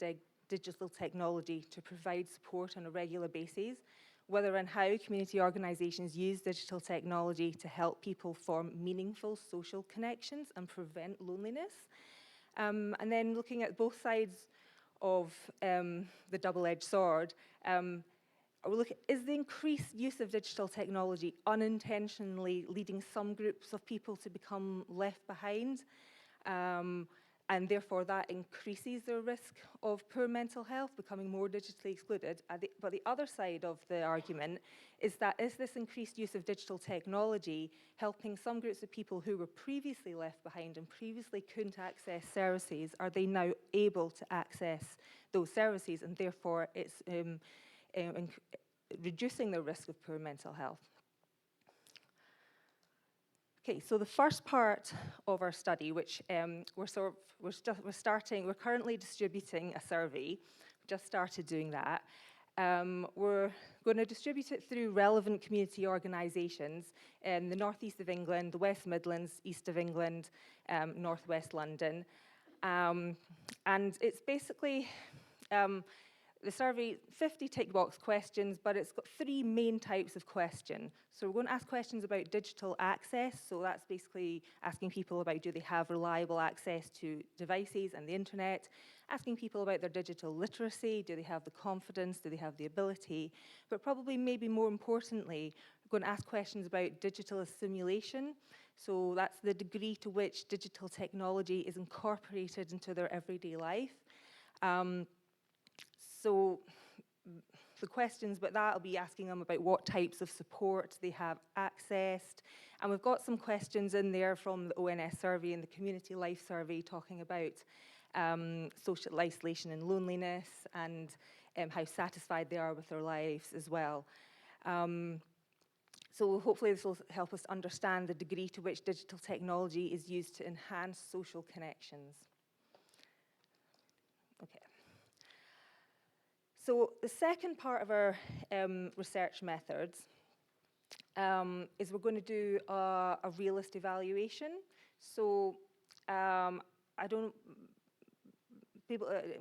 digital technology to provide support on a regular basis, whether and how community organisations use digital technology to help people form meaningful social connections and prevent loneliness, and then looking at both sides of the double-edged sword, is the increased use of digital technology unintentionally leading some groups of people to become left behind? And therefore that increases their risk of poor mental health, becoming more digitally excluded. But the other side of the argument is this increased use of digital technology helping some groups of people who were previously left behind and previously couldn't access services, are they now able to access those services, and therefore it's reducing the risk of poor mental health. Okay, so the first part of our study, which we're currently distributing a survey. We just started doing that. We're going to distribute it through relevant community organisations in the northeast of England, the West Midlands, east of England, northwest London, and it's basically the survey, 50 tick box questions, but it's got 3 main types of question. So we're going to ask questions about digital access. So that's basically asking people about, do they have reliable access to devices and the internet? Asking people about their digital literacy. Do they have the confidence? Do they have the ability? But probably maybe more importantly, we're going to ask questions about digital assimilation. So that's the degree to which digital technology is incorporated into their everyday life. So the questions about that, I'll be asking them about what types of support they have accessed. And we've got some questions in there from the ONS survey and the Community Life survey talking about social isolation and loneliness and how satisfied they are with their lives as well. So hopefully this will help us understand the degree to which digital technology is used to enhance social connections. Okay. So the second part of our research methods is we're going to do a realist evaluation. So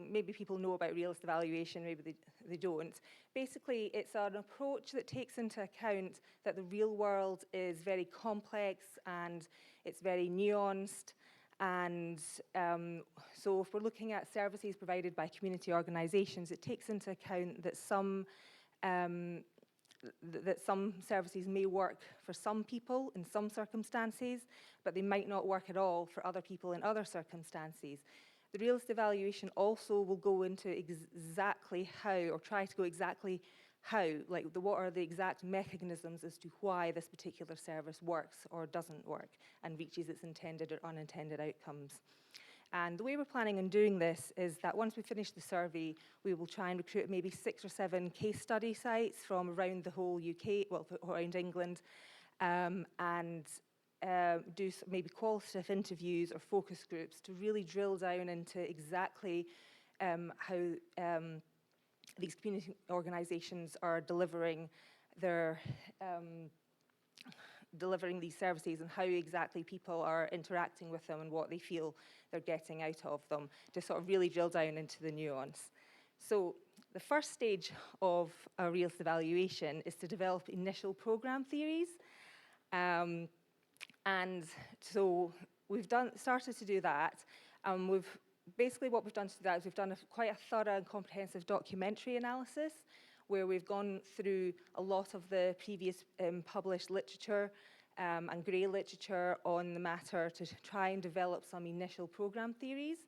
maybe people know about realist evaluation, maybe they don't. Basically, it's an approach that takes into account that the real world is very complex and it's very nuanced. And so if we're looking at services provided by community organisations, it takes into account that some services may work for some people in some circumstances, but they might not work at all for other people in other circumstances. The realist evaluation also will go into exactly how, or try to go exactly how, like what are the exact mechanisms as to why this particular service works or doesn't work and reaches its intended or unintended outcomes. And the way we're planning on doing this is that once we finish the survey, we will try and recruit maybe 6 or 7 case study sites from around the whole UK, well, around England, and do maybe qualitative interviews or focus groups to really drill down into exactly how these community organisations are delivering these services and how exactly people are interacting with them and what they feel they're getting out of them, to sort of really drill down into the nuance. So the first stage of a realist evaluation is to develop initial programme theories. And so we've started to do that. basically what we've done to that is we've done quite a thorough and comprehensive documentary analysis where we've gone through a lot of the previous published literature and grey literature on the matter to try and develop some initial programme theories.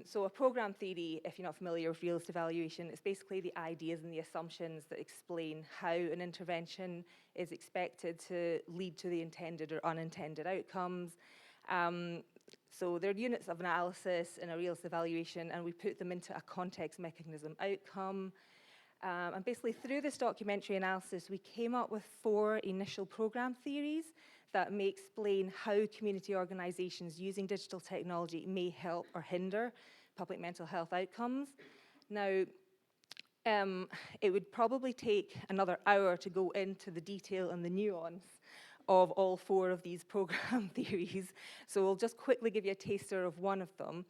So a programme theory, if you're not familiar with realist evaluation, is basically the ideas and the assumptions that explain how an intervention is expected to lead to the intended or unintended outcomes. So they're units of analysis in a realist evaluation, and we put them into a context mechanism outcome. And basically through this documentary analysis, we came up with 4 initial programme theories that may explain how community organisations using digital technology may help or hinder public mental health outcomes. Now, it would probably take another hour to go into the detail and the nuance of all 4 of these programme theories, so we'll just quickly give you a taster of one of them.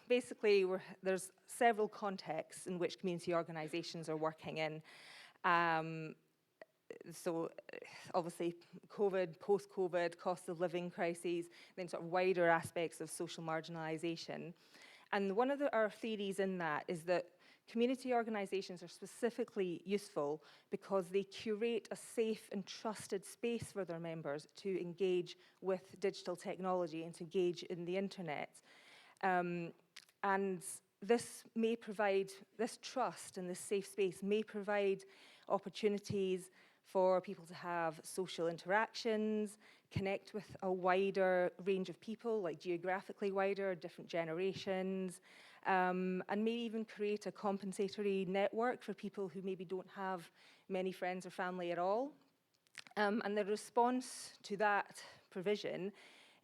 Basically, there's several contexts in which community organisations are working in. So obviously COVID, post-COVID, cost of living crises, then sort of wider aspects of social marginalisation. And one of our theories in that is that community organisations are specifically useful because they curate a safe and trusted space for their members to engage with digital technology and to engage in the internet. And this may provide, this trust and this safe space may provide opportunities for people to have social interactions, connect with a wider range of people, like geographically wider, different generations, and maybe even create a compensatory network for people who maybe don't have many friends or family at all. And the response to that provision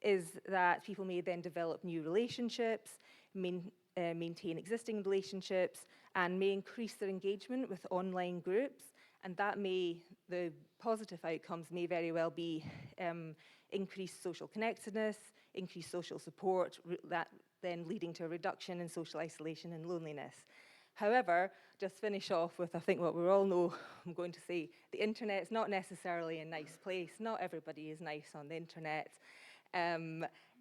is that people may then develop new relationships, maintain existing relationships, and may increase their engagement with online groups. And that the positive outcomes may very well be increased social connectedness, increased social support, that then leading to a reduction in social isolation and loneliness. However, just finish off with, I think what we all know, I'm going to say, the internet is not necessarily a nice place. Not everybody is nice on the internet.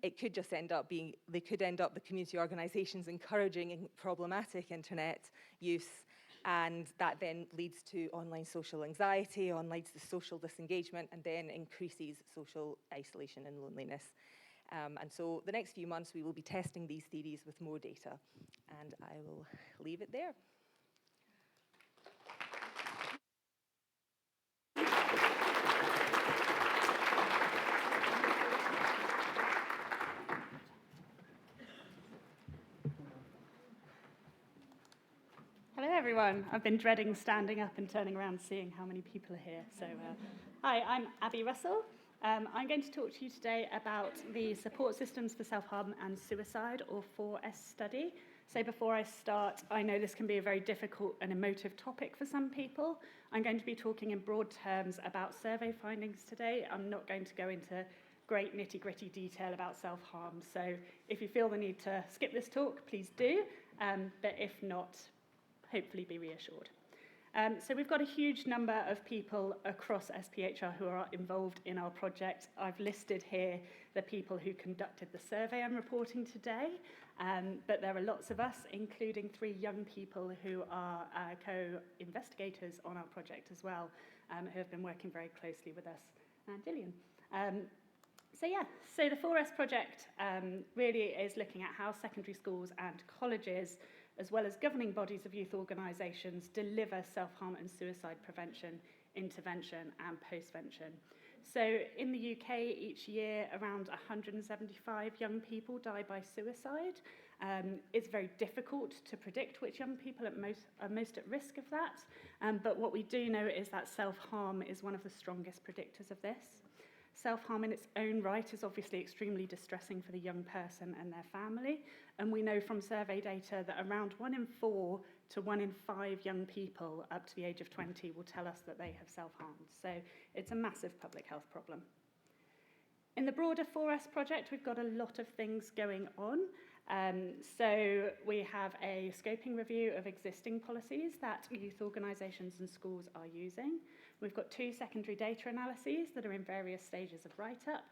It could just end up being, the community organisations encouraging problematic internet use, and that then leads to online social anxiety, leads to social disengagement, and then increases social isolation and loneliness. And so the next few months we will be testing these theories with more data, and I will leave it there. Hello everyone. I've been dreading standing up and turning around seeing how many people are here. So hi, I'm Abby Russell. I'm going to talk to you today about the support systems for self-harm and suicide, or 4S study. So before I start, I know this can be a very difficult and emotive topic for some people. I'm going to be talking in broad terms about survey findings today. I'm not going to go into great nitty-gritty detail about self-harm. So if you feel the need to skip this talk, please do. But if not, hopefully be reassured. So we've got a huge number of people across SPHR who are involved in our project. I've listed here the people who conducted the survey I'm reporting today, but there are lots of us, including 3 young people who are co-investigators on our project as well, who have been working very closely with us and Gillian. So the 4S project really is looking at how secondary schools and colleges, as well as governing bodies of youth organisations, deliver self-harm and suicide prevention, intervention and postvention. So in the UK, each year, around 175 young people die by suicide. It's very difficult to predict which young people are most at risk of that, but what we do know is that self-harm is one of the strongest predictors of this. Self-harm in its own right is obviously extremely distressing for the young person and their family, and we know from survey data that around 1 in 4 to 1 in 5 young people up to the age of 20 will tell us that they have self-harmed. So it's a massive public health problem. In the broader 4S project, we've got a lot of things going on. So we have a scoping review of existing policies that youth organisations and schools are using. We've got 2 secondary data analyses that are in various stages of write-up.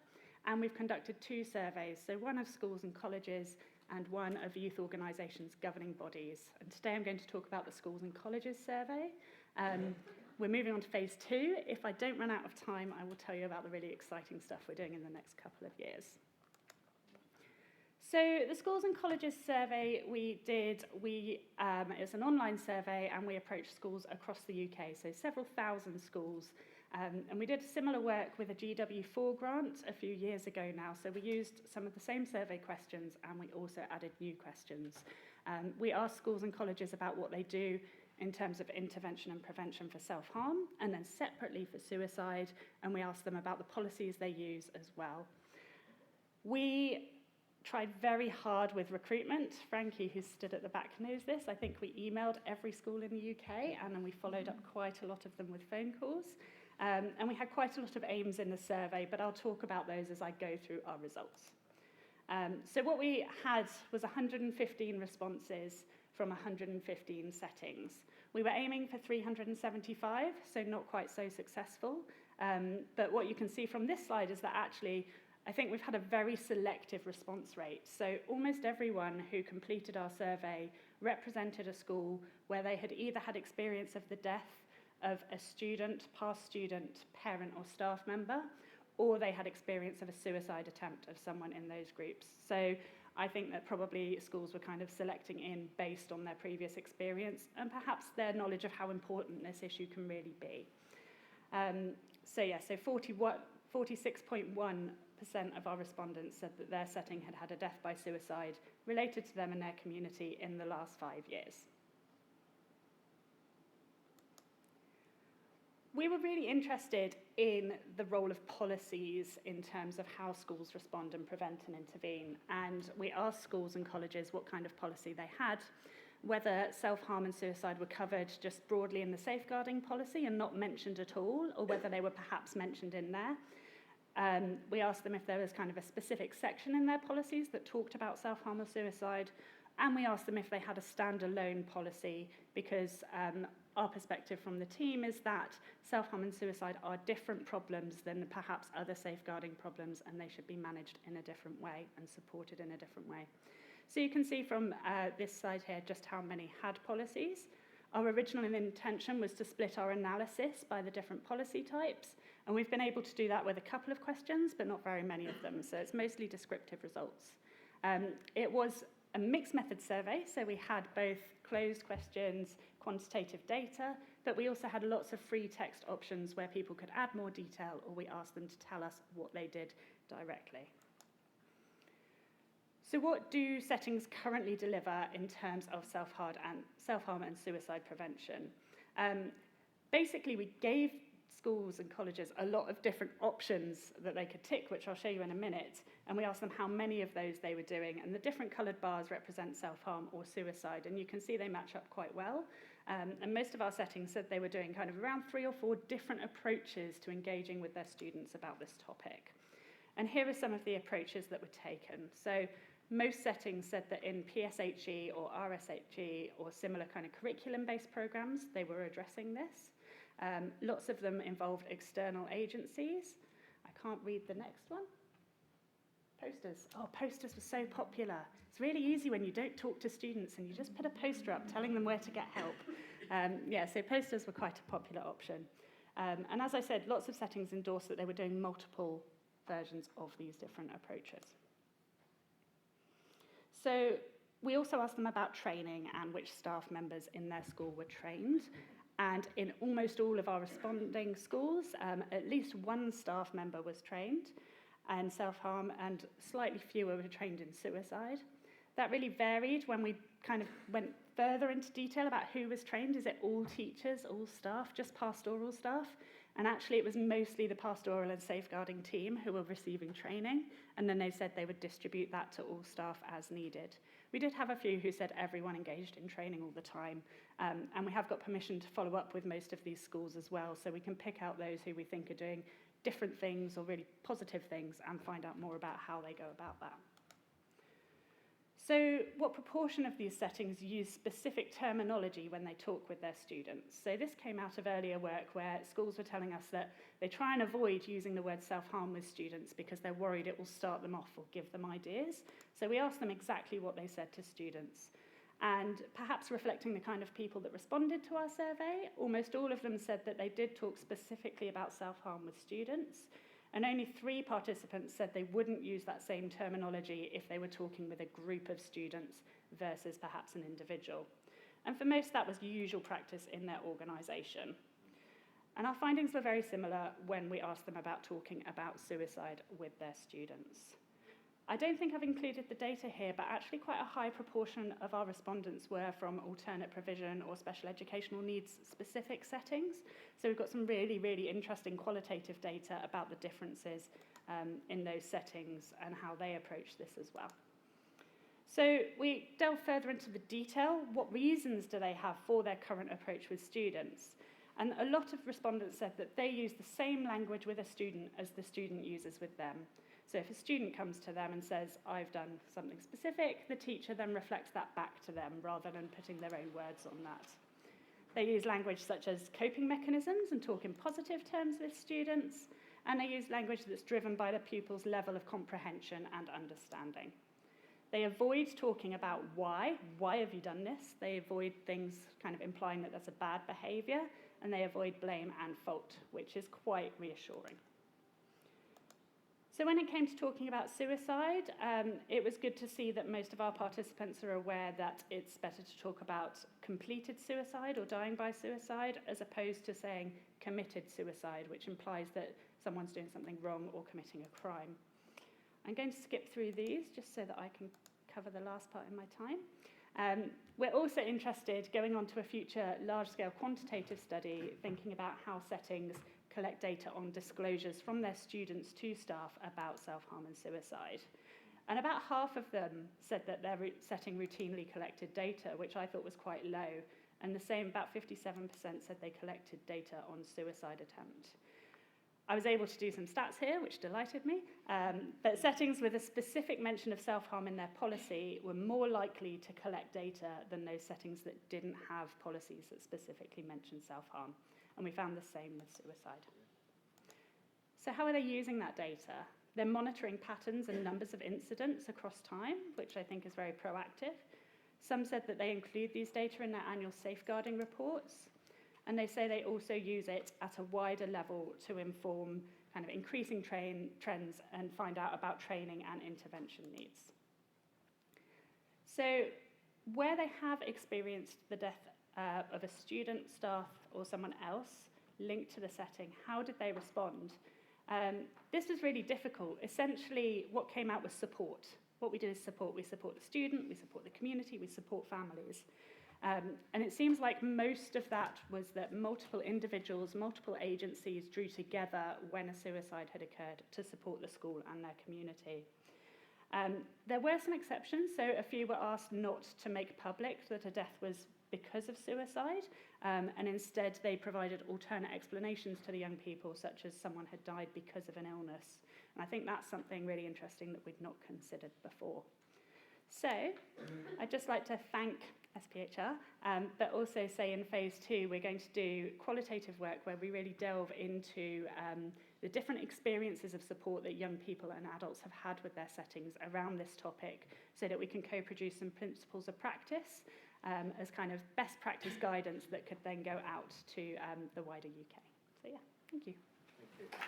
And we've conducted 2 surveys, so one of schools and colleges and one of youth organisations governing bodies. And today I'm going to talk about the schools and colleges survey. We're moving on to phase 2. If I don't run out of time, I will tell you about the really exciting stuff we're doing in the next couple of years. So the schools and colleges survey it was an online survey, and we approached schools across the UK, so several thousand schools. And we did similar work with a GW4 grant a few years ago now, so we used some of the same survey questions, and we also added new questions. We asked schools and colleges about what they do in terms of intervention and prevention for self-harm, and then separately for suicide, and we asked them about the policies they use as well. We tried very hard with recruitment. Frankie, who stood at the back, knows this. I think we emailed every school in the UK, and then we followed up quite a lot of them with phone calls. And we had quite a lot of aims in the survey, but I'll talk about those as I go through our results. So what we had was 115 responses from 115 settings. We were aiming for 375, so not quite so successful. But what you can see from this slide is that actually, I think we've had a very selective response rate. So almost everyone who completed our survey represented a school where they had either had experience of the death of a student, past student, parent or staff member, or they had experience of a suicide attempt of someone in those groups. So I think that probably schools were kind of selecting in based on their previous experience and perhaps their knowledge of how important this issue can really be. So 46.1% of our respondents said that their setting had had a death by suicide related to them and their community in the last 5 years. We were really interested in the role of policies in terms of how schools respond and prevent and intervene. And we asked schools and colleges what kind of policy they had, whether self-harm and suicide were covered just broadly in the safeguarding policy and not mentioned at all, or whether they were perhaps mentioned in there. We asked them if there was kind of a specific section in their policies that talked about self-harm or suicide, and we asked them if they had a standalone policy, because our perspective from the team is that self-harm and suicide are different problems than perhaps other safeguarding problems, and they should be managed in a different way and supported in a different way. So you can see from this slide here just how many had policies. Our original intention was to split our analysis by the different policy types, and we've been able to do that with a couple of questions, but not very many of them, so it's mostly descriptive results. It was a mixed method survey, so we had both closed questions, quantitative data, but we also had lots of free text options where people could add more detail, or we asked them to tell us what they did directly. So what do settings currently deliver in terms of self-harm and suicide prevention? Basically, we gave schools and colleges a lot of different options that they could tick, which I'll show you in a minute, and we asked them how many of those they were doing, and the different coloured bars represent self-harm or suicide, and you can see they match up quite well. And most of our settings said they were doing kind of around 3 or 4 different approaches to engaging with their students about this topic. And here are some of the approaches that were taken. So most settings said that in PSHE or RSHE or similar kind of curriculum-based programs, they were addressing this. Lots of them involved external agencies. I can't read the next one. Posters. Oh, posters were so popular. It's really easy when you don't talk to students and you just put a poster up telling them where to get help. So posters were quite a popular option. And as I said, lots of settings endorsed that they were doing multiple versions of these different approaches. So we also asked them about training and which staff members in their school were trained. And in almost all of our responding schools, at least one staff member was trained in self-harm, and slightly fewer were trained in suicide. That really varied when we kind of went further into detail about who was trained. Is it all teachers, all staff, just pastoral staff? And actually it was mostly the pastoral and safeguarding team who were receiving training, and then they said they would distribute that to all staff as needed. We did have a few who said everyone engaged in training all the time, and we have got permission to follow up with most of these schools as well, so we can pick out those who we think are doing different things or really positive things and find out more about how they go about that. So what proportion of these settings use specific terminology when they talk with their students? So this came out of earlier work where schools were telling us that they try and avoid using the word self-harm with students because they're worried it will start them off or give them ideas. So we asked them exactly what they said to students. And perhaps reflecting the kind of people that responded to our survey, almost all of them said that they did talk specifically about self-harm with students. And only 3 participants said they wouldn't use that same terminology if they were talking with a group of students versus perhaps an individual. And for most, that was usual practice in their organisation. And our findings were very similar when we asked them about talking about suicide with their students. I don't think I've included the data here, but actually quite a high proportion of our respondents were from alternate provision or special educational needs specific settings. So we've got some really, really interesting qualitative data about the differences in those settings and how they approach this as well. So we delve further into the detail. What reasons do they have for their current approach with students? And a lot of respondents said that they use the same language with a student as the student uses with them. So if a student comes to them and says, I've done something specific, the teacher then reflects that back to them rather than putting their own words on that. They use language such as coping mechanisms and talk in positive terms with students, and they use language that's driven by the pupil's level of comprehension and understanding. They avoid talking about why have you done this? They avoid things kind of implying that that's a bad behaviour, and they avoid blame and fault, which is quite reassuring. So when it came to talking about suicide, it was good to see that most of our participants are aware that it's better to talk about completed suicide or dying by suicide as opposed to saying committed suicide, which implies that someone's doing something wrong or committing a crime. I'm going to skip through these just so that I can cover the last part in my time. We're also interested, going on to a future large-scale quantitative study, thinking about how settings collect data on disclosures from their students to staff about self-harm and suicide. And about half of them said that their setting routinely collected data, which I thought was quite low. And the same, about 57% said they collected data on suicide attempt. I was able to do some stats here, which delighted me. But settings with a specific mention of self-harm in their policy were more likely to collect data than those settings that didn't have policies that specifically mentioned self-harm. And we found the same with suicide. So how are they using that data? They're monitoring patterns and numbers of incidents across time, which I think is very proactive. Some said that they include these data in their annual safeguarding reports. And they say they also use it at a wider level to inform kind of increasing trends and find out about training and intervention needs. So where they have experienced the death of a student, staff, or someone else linked to the setting, how did they respond? This was really difficult. Essentially, what came out was support. What we did is support. We support the student, we support the community, we support families. And it seems like most of that was that multiple individuals, multiple agencies drew together when a suicide had occurred to support the school and their community. There were some exceptions, so a few were asked not to make public that a death was because of suicide, and instead they provided alternate explanations to the young people, such as someone had died because of an illness. And I think that's something really interesting that we'd not considered before. So I'd just like to thank SPHR, but also say in phase 2 we're going to do qualitative work where we really delve into the different experiences of support that young people and adults have had with their settings around this topic, so that we can co-produce some principles of practice as kind of best practice guidance that could then go out to the wider UK. So yeah, thank you. Thank you.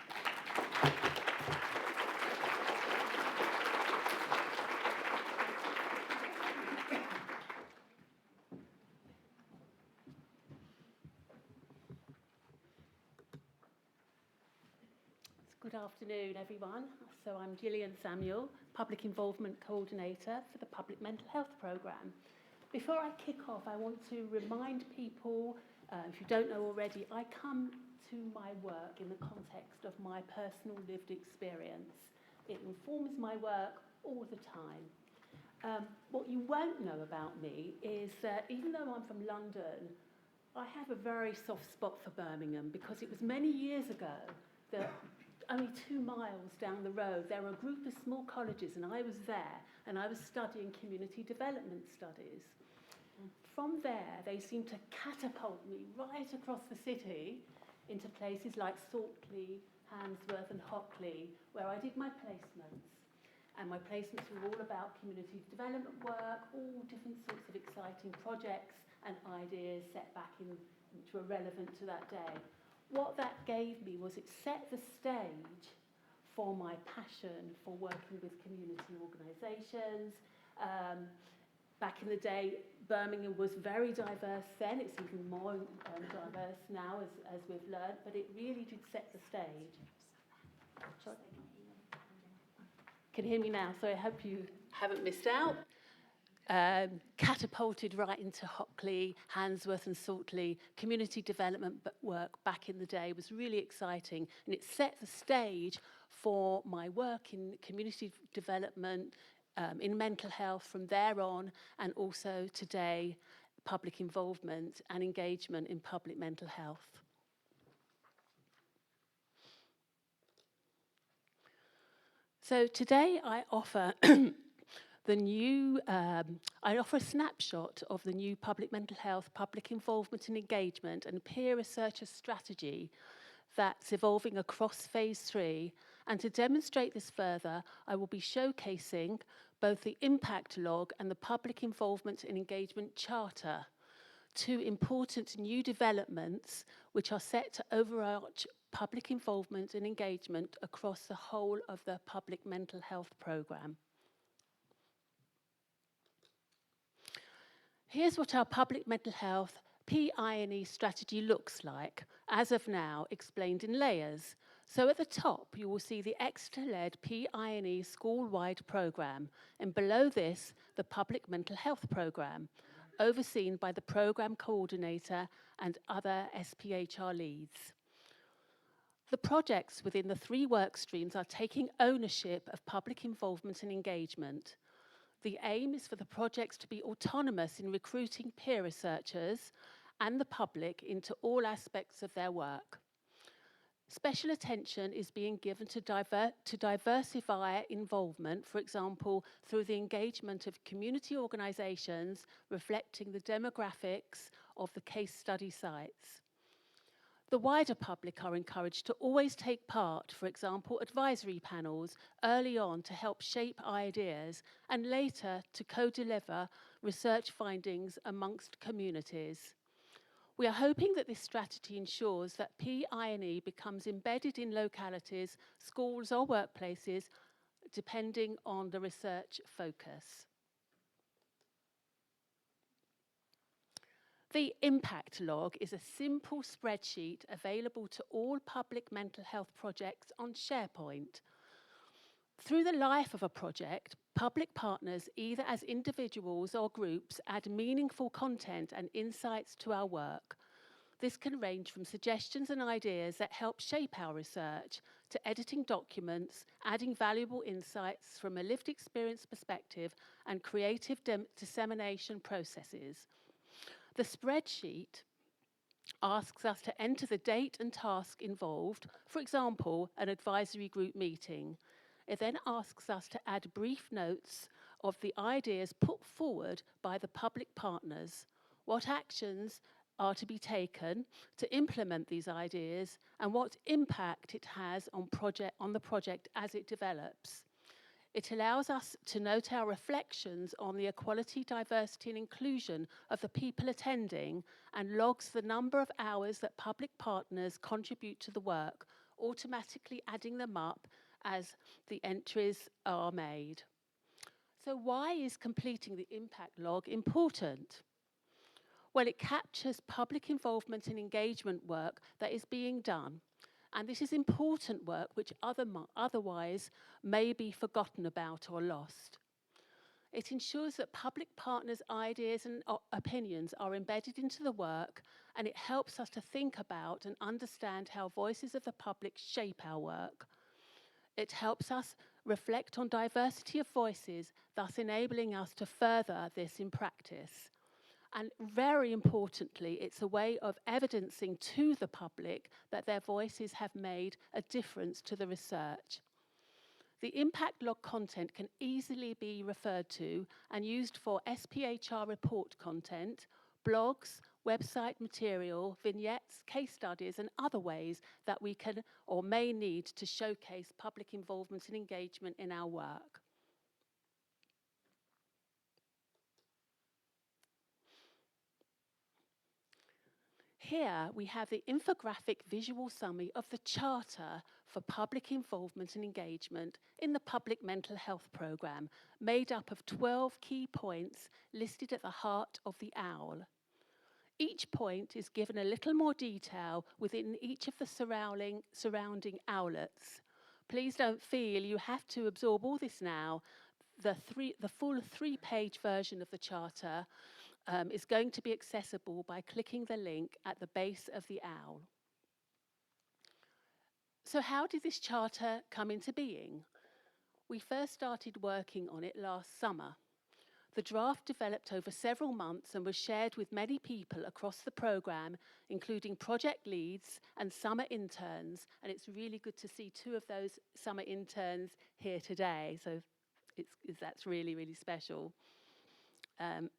Good afternoon, everyone. So I'm Gillian Samuel, Public Involvement Coordinator for the Public Mental Health Programme. Before I kick off, I want to remind people, if you don't know already, I come to my work in the context of my personal lived experience. It informs my work all the time. What you won't know about me is that even though I'm from London, I have a very soft spot for Birmingham, because it was many years ago that only 2 miles down the road, there were a group of small colleges, and I was there, and I was studying community development studies. From there, they seemed to catapult me right across the city into places like Saltley, Handsworth and Hockley, where I did my placements. And my placements were all about community development work, all different sorts of exciting projects and ideas set back in, which were relevant to that day. What that gave me was it set the stage for my passion for working with community organisations. Back in the day, Birmingham was very diverse then. It's even more diverse now, as we've learned, but it really did set the stage. Sorry. Can you hear me now? So I hope you haven't missed out. Catapulted right into Hockley, Handsworth and Saltley. Community development work back in the day was really exciting, and it set the stage for my work in community development, in mental health from there on, and also today, public involvement and engagement in public mental health. So today I offer I offer a snapshot of the new public mental health, public involvement and engagement and peer researcher strategy that's evolving across phase 3. And to demonstrate this further, I will be showcasing both the impact log and the public involvement and engagement charter, 2 important new developments which are set to overarch public involvement and engagement across the whole of the public mental health programme. Here's what our public mental health PI&E strategy looks like, as of now, explained in layers. So at the top, you will see the Exeter-led PI&E school-wide programme, and below this, the public mental health programme, overseen by the programme coordinator and other SPHR leads. The projects within the 3 work streams are taking ownership of public involvement and engagement. The aim is for the projects to be autonomous in recruiting peer researchers and the public into all aspects of their work. Special attention is being given to diversify involvement, for example, through the engagement of community organisations reflecting the demographics of the case study sites. The wider public are encouraged to always take part, for example, advisory panels early on to help shape ideas and later to co-deliver research findings amongst communities. We are hoping that this strategy ensures that PI&E becomes embedded in localities, schools or workplaces, depending on the research focus. The impact log is a simple spreadsheet available to all public mental health projects on SharePoint. Through the life of a project, public partners, either as individuals or groups, add meaningful content and insights to our work. This can range from suggestions and ideas that help shape our research to editing documents, adding valuable insights from a lived experience perspective, and creative dissemination processes. The spreadsheet asks us to enter the date and task involved, for example, an advisory group meeting. It then asks us to add brief notes of the ideas put forward by the public partners, what actions are to be taken to implement these ideas, and what impact it has on the project as it develops. It allows us to note our reflections on the equality, diversity and inclusion of the people attending, and logs the number of hours that public partners contribute to the work, automatically adding them up as the entries are made. So why is completing the impact log important? Well, it captures public involvement and engagement work that is being done. And this is important work which otherwise may be forgotten about or lost. It ensures that public partners' ideas and opinions are embedded into the work, and it helps us to think about and understand how voices of the public shape our work. It helps us reflect on diversity of voices, thus enabling us to further this in practice. And very importantly, it's a way of evidencing to the public that their voices have made a difference to the research. The impact log content can easily be referred to and used for SPHR report content, blogs, website material, vignettes, case studies, and other ways that we can or may need to showcase public involvement and engagement in our work. Here we have the infographic visual summary of the Charter for Public Involvement and Engagement in the Public Mental Health Programme, made up of 12 key points listed at the heart of the OWL. Each point is given a little more detail within each of the surrounding owlets. Please don't feel you have to absorb all this now. The full 3-page version of the Charter is going to be accessible by clicking the link at the base of the owl. So how did this charter come into being? We first started working on it last summer. The draft developed over several months and was shared with many people across the programme, including project leads and summer interns, and it's really good to see 2 of those summer interns here today, so that's really, really special. And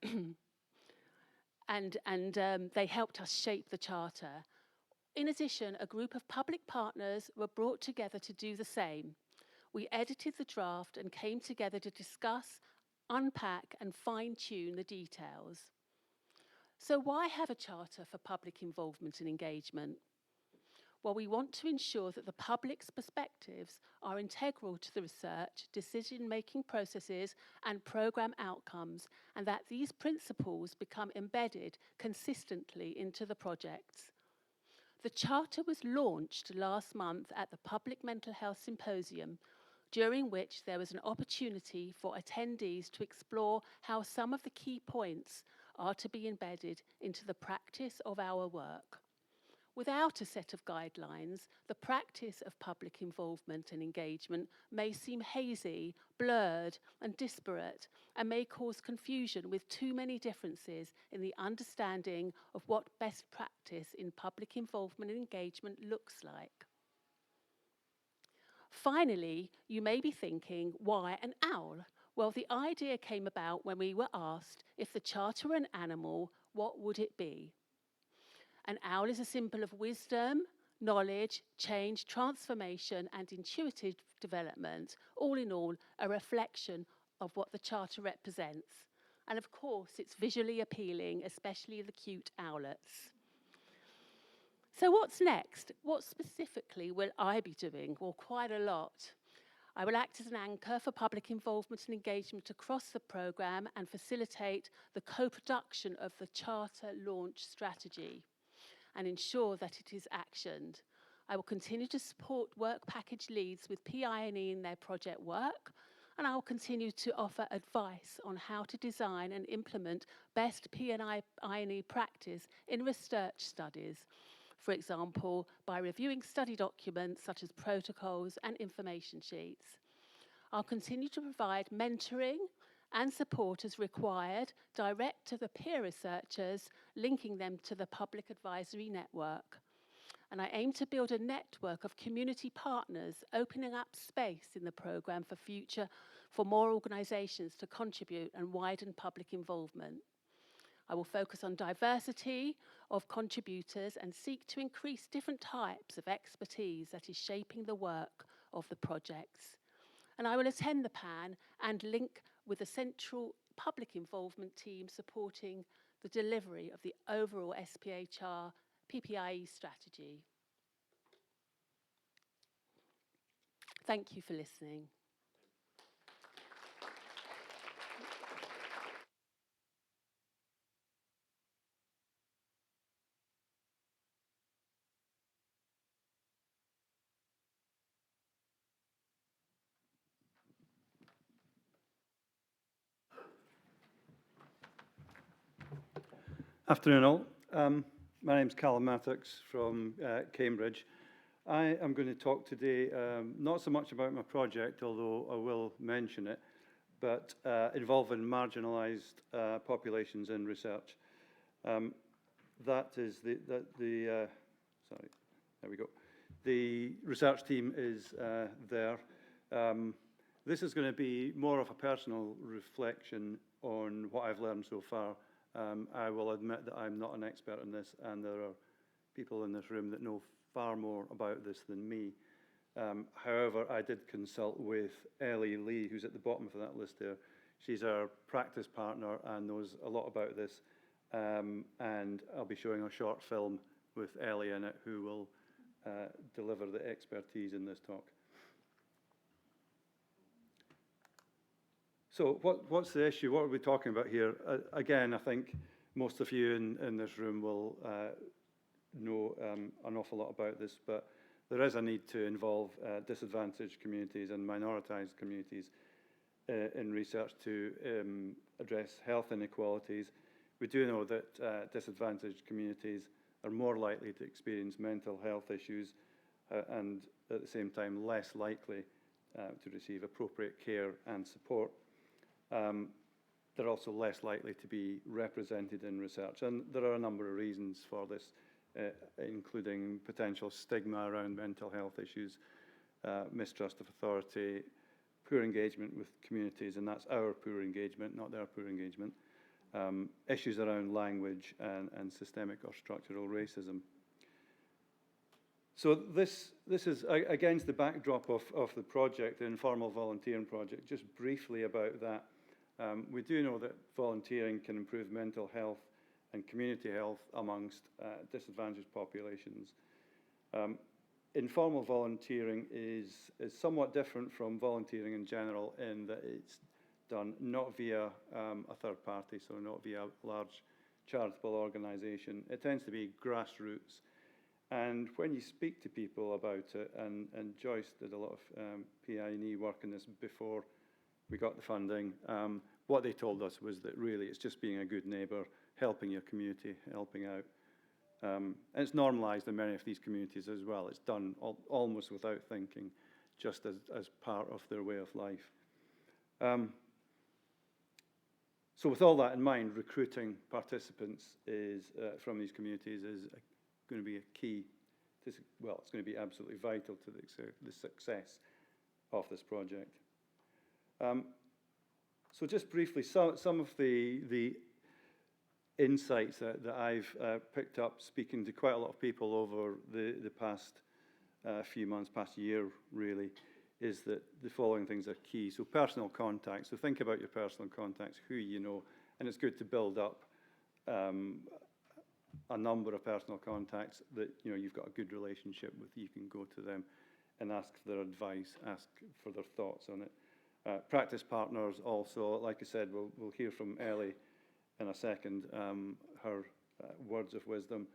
they helped us shape the charter. In addition, a group of public partners were brought together to do the same. We edited the draft and came together to discuss, unpack, and fine-tune the details. So why have a charter for public involvement and engagement? Well, we want to ensure that the public's perspectives are integral to the research, decision-making processes, and programme outcomes, and that these principles become embedded consistently into the projects. The Charter was launched last month at the Public Mental Health Symposium, during which there was an opportunity for attendees to explore how some of the key points are to be embedded into the practice of our work. Without a set of guidelines, the practice of public involvement and engagement may seem hazy, blurred, and disparate, and may cause confusion with too many differences in the understanding of what best practice in public involvement and engagement looks like. Finally, you may be thinking, why an owl? Well, the idea came about when we were asked if the Charter were an animal, what would it be? An owl is a symbol of wisdom, knowledge, change, transformation, and intuitive development, all in all, a reflection of what the Charter represents. And of course, it's visually appealing, especially the cute owlets. So what's next? What specifically will I be doing? Well, quite a lot. I will act as an anchor for public involvement and engagement across the programme and facilitate the co-production of the Charter launch strategy and ensure that it is actioned. I will continue to support work package leads with PI&E in their project work, and I will continue to offer advice on how to design and implement best PI&E practice in research studies, for example, by reviewing study documents such as protocols and information sheets. I'll continue to provide mentoring and support as required, direct to the peer researchers, linking them to the public advisory network. And I aim to build a network of community partners, opening up space in the programme for more organisations to contribute and widen public involvement. I will focus on diversity of contributors and seek to increase different types of expertise that is shaping the work of the projects. And I will attend the PAN and link with the central public involvement team supporting the delivery of the overall SPHR PPIE strategy. Thank you for listening. Afternoon all. My name's Callum Mattox from Cambridge. I am going to talk today not so much about my project, although I will mention it, but involving marginalised populations in research. That is sorry, there we go. The research team is there. This is going to be more of a personal reflection on what I've learned so far. I will admit that I'm not an expert in this, and there are people in this room that know far more about this than me. However, I did consult with Leah, who's at the bottom of that list there. She's our practice partner and knows a lot about this. And I'll be showing a short film with Ellie in it, who will deliver the expertise in this talk. So what's the issue? What are we talking about here? Again, I think most of you in this room will know an awful lot about this, but there is a need to involve disadvantaged communities and minoritized communities in research to address health inequalities. We do know that disadvantaged communities are more likely to experience mental health issues and at the same time less likely to receive appropriate care and support. They're also less likely to be represented in research, and there are a number of reasons for this, including potential stigma around mental health issues, mistrust of authority, poor engagement with communities, and that's our poor engagement, not their poor engagement, issues around language and systemic or structural racism. So this is against the backdrop of the project, the informal volunteering project. Just briefly about that, we do know that volunteering can improve mental health and community health amongst disadvantaged populations. Informal volunteering is somewhat different from volunteering in general in that it's done not via a third party, so not via a large charitable organisation. It tends to be grassroots. And when you speak to people about it, and Joyce did a lot of PI&E work in this before we got the funding, what they told us was that really it's just being a good neighbour, helping your community, helping out. And it's normalised in many of these communities as well. It's done almost without thinking, just as part of their way of life. So with all that in mind, recruiting participants from these communities is going to be a key, it's going to be absolutely vital to the success of this project. So just briefly, some of the insights that I've picked up speaking to quite a lot of people over the past few months, past year really, is that the following things are key. So personal contacts, so think about your personal contacts, who you know, and it's good to build up a number of personal contacts that you've got a good relationship with. You can go to them and ask for their advice, ask for their thoughts on it. Practice partners also, like I said, we'll hear from Ellie in a second, her words of wisdom.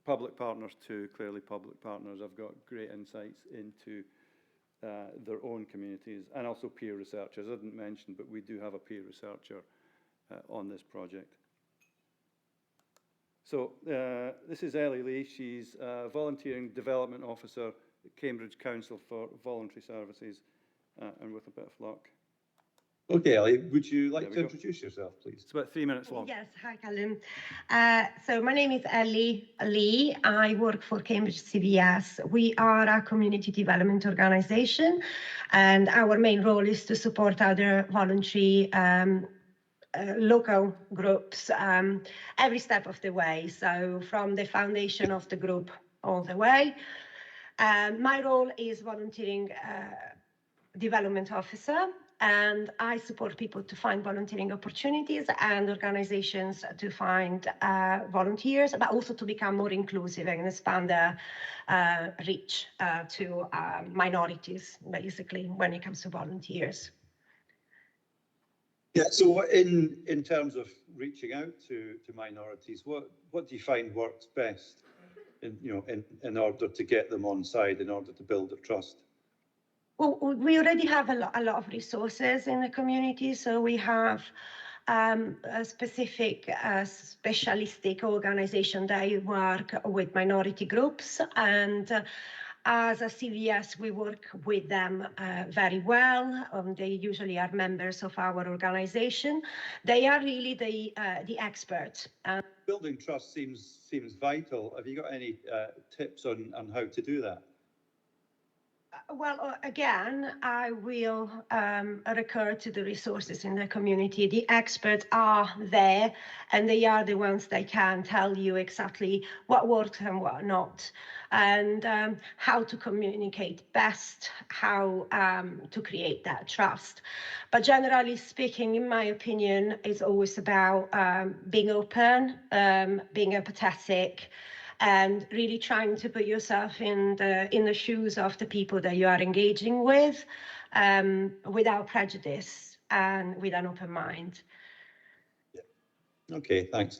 Public partners too, clearly public partners have got great insights into their own communities, and also peer researchers. I didn't mention, but we do have a peer researcher on this project. So this is Leah. She's a volunteering development officer at Cambridge Council for Voluntary Services, and with a bit of luck. Okay, Ellie, would you like to introduce yourself, please? It's about 3 minutes long. Yes, hi, Callum. So my name is Ellie Lee. I work for Cambridge CVS. We are a community development organization, and our main role is to support other voluntary local groups every step of the way. So from the foundation of the group all the way. My role is volunteering development officer, and I support people to find volunteering opportunities and organizations to find volunteers, but also to become more inclusive and expand their reach to minorities, basically, when it comes to volunteers. Yeah, so in terms of reaching out to minorities, what do you find works best in order to get them on side, in order to build their trust? Well, we already have a lot of resources in the community. So we have a specific specialistic organization that work with minority groups, and As a CVS, we work with them very well. They usually are members of our organization. They are really the experts. Building trust seems vital. Have you got any tips on how to do that? Well, again, I will recur to the resources in the community. The experts are there, and they are the ones that can tell you exactly what works and what not, and how to communicate best, how to create that trust. But generally speaking, in my opinion, it's always about being open, being empathetic, and really trying to put yourself in the shoes of the people that you are engaging with, without prejudice and with an open mind. Yeah. Okay, thanks.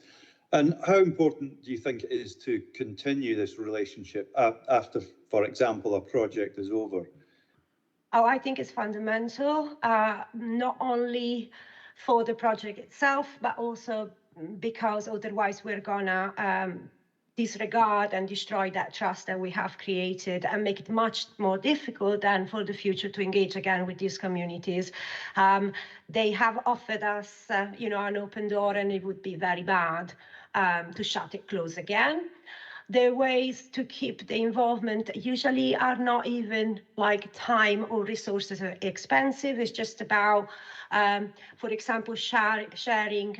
And how important do you think it is to continue this relationship after, for example, a project is over? Oh, I think it's fundamental, not only for the project itself, but also because otherwise we're gonna disregard and destroy that trust that we have created and make it much more difficult than for the future to engage again with these communities. They have offered us, an open door, and it would be very bad to shut it close again. The ways to keep the involvement usually are not even like time or resources are expensive. It's just about, for example, sharing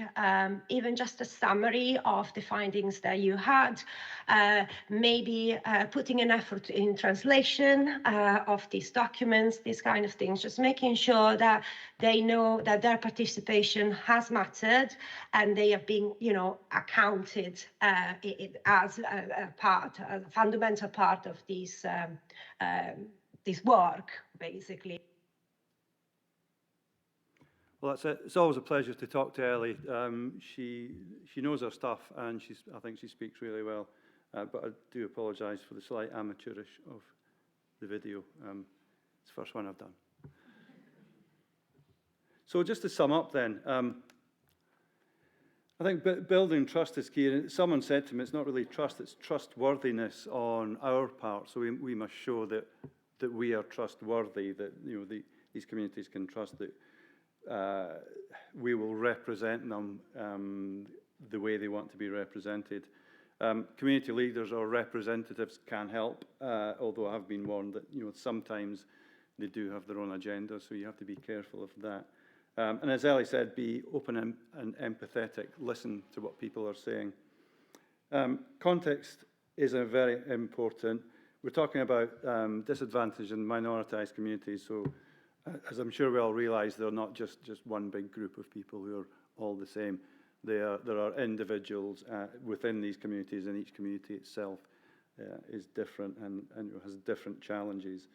even just a summary of the findings that you had, maybe putting an effort in translation of these documents, these kind of things, just making sure that they know that their participation has mattered and they are being, accounted as a fundamental part of this work, basically. Well, that's it. It's always a pleasure to talk to Ellie. She knows her stuff, and I think she speaks really well. But I do apologise for the slight amateurish of the video. It's the first one I've done. So just to sum up then, I think building trust is key. And someone said to me, it's not really trust, it's trustworthiness on our part. So we must show that we are trustworthy, that these communities can trust that we will represent them the way they want to be represented. Community leaders or representatives can help, although I've been warned that sometimes they do have their own agenda, so you have to be careful of that. And as Ellie said, be open and empathetic, listen to what people are saying. Context is very important. We're talking about disadvantaged and minoritized communities, so as I'm sure we all realize, they're not just one big group of people who are all the same. There are individuals within these communities, and each community itself is different and has different challenges.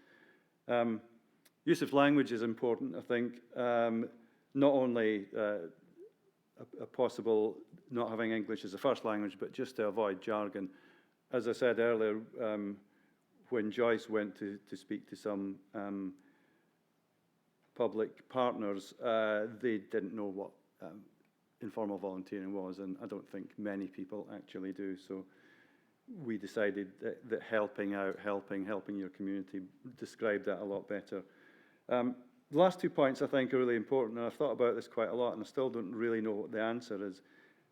Use of language is important, I think. Not only a possible not having English as a first language, but just to avoid jargon. As I said earlier, when Joyce went to speak to some public partners, they didn't know what informal volunteering was, and I don't think many people actually do. So we decided that helping out, helping your community, described that a lot better. The last 2 points I think are really important, and I've thought about this quite a lot, and I still don't really know what the answer is.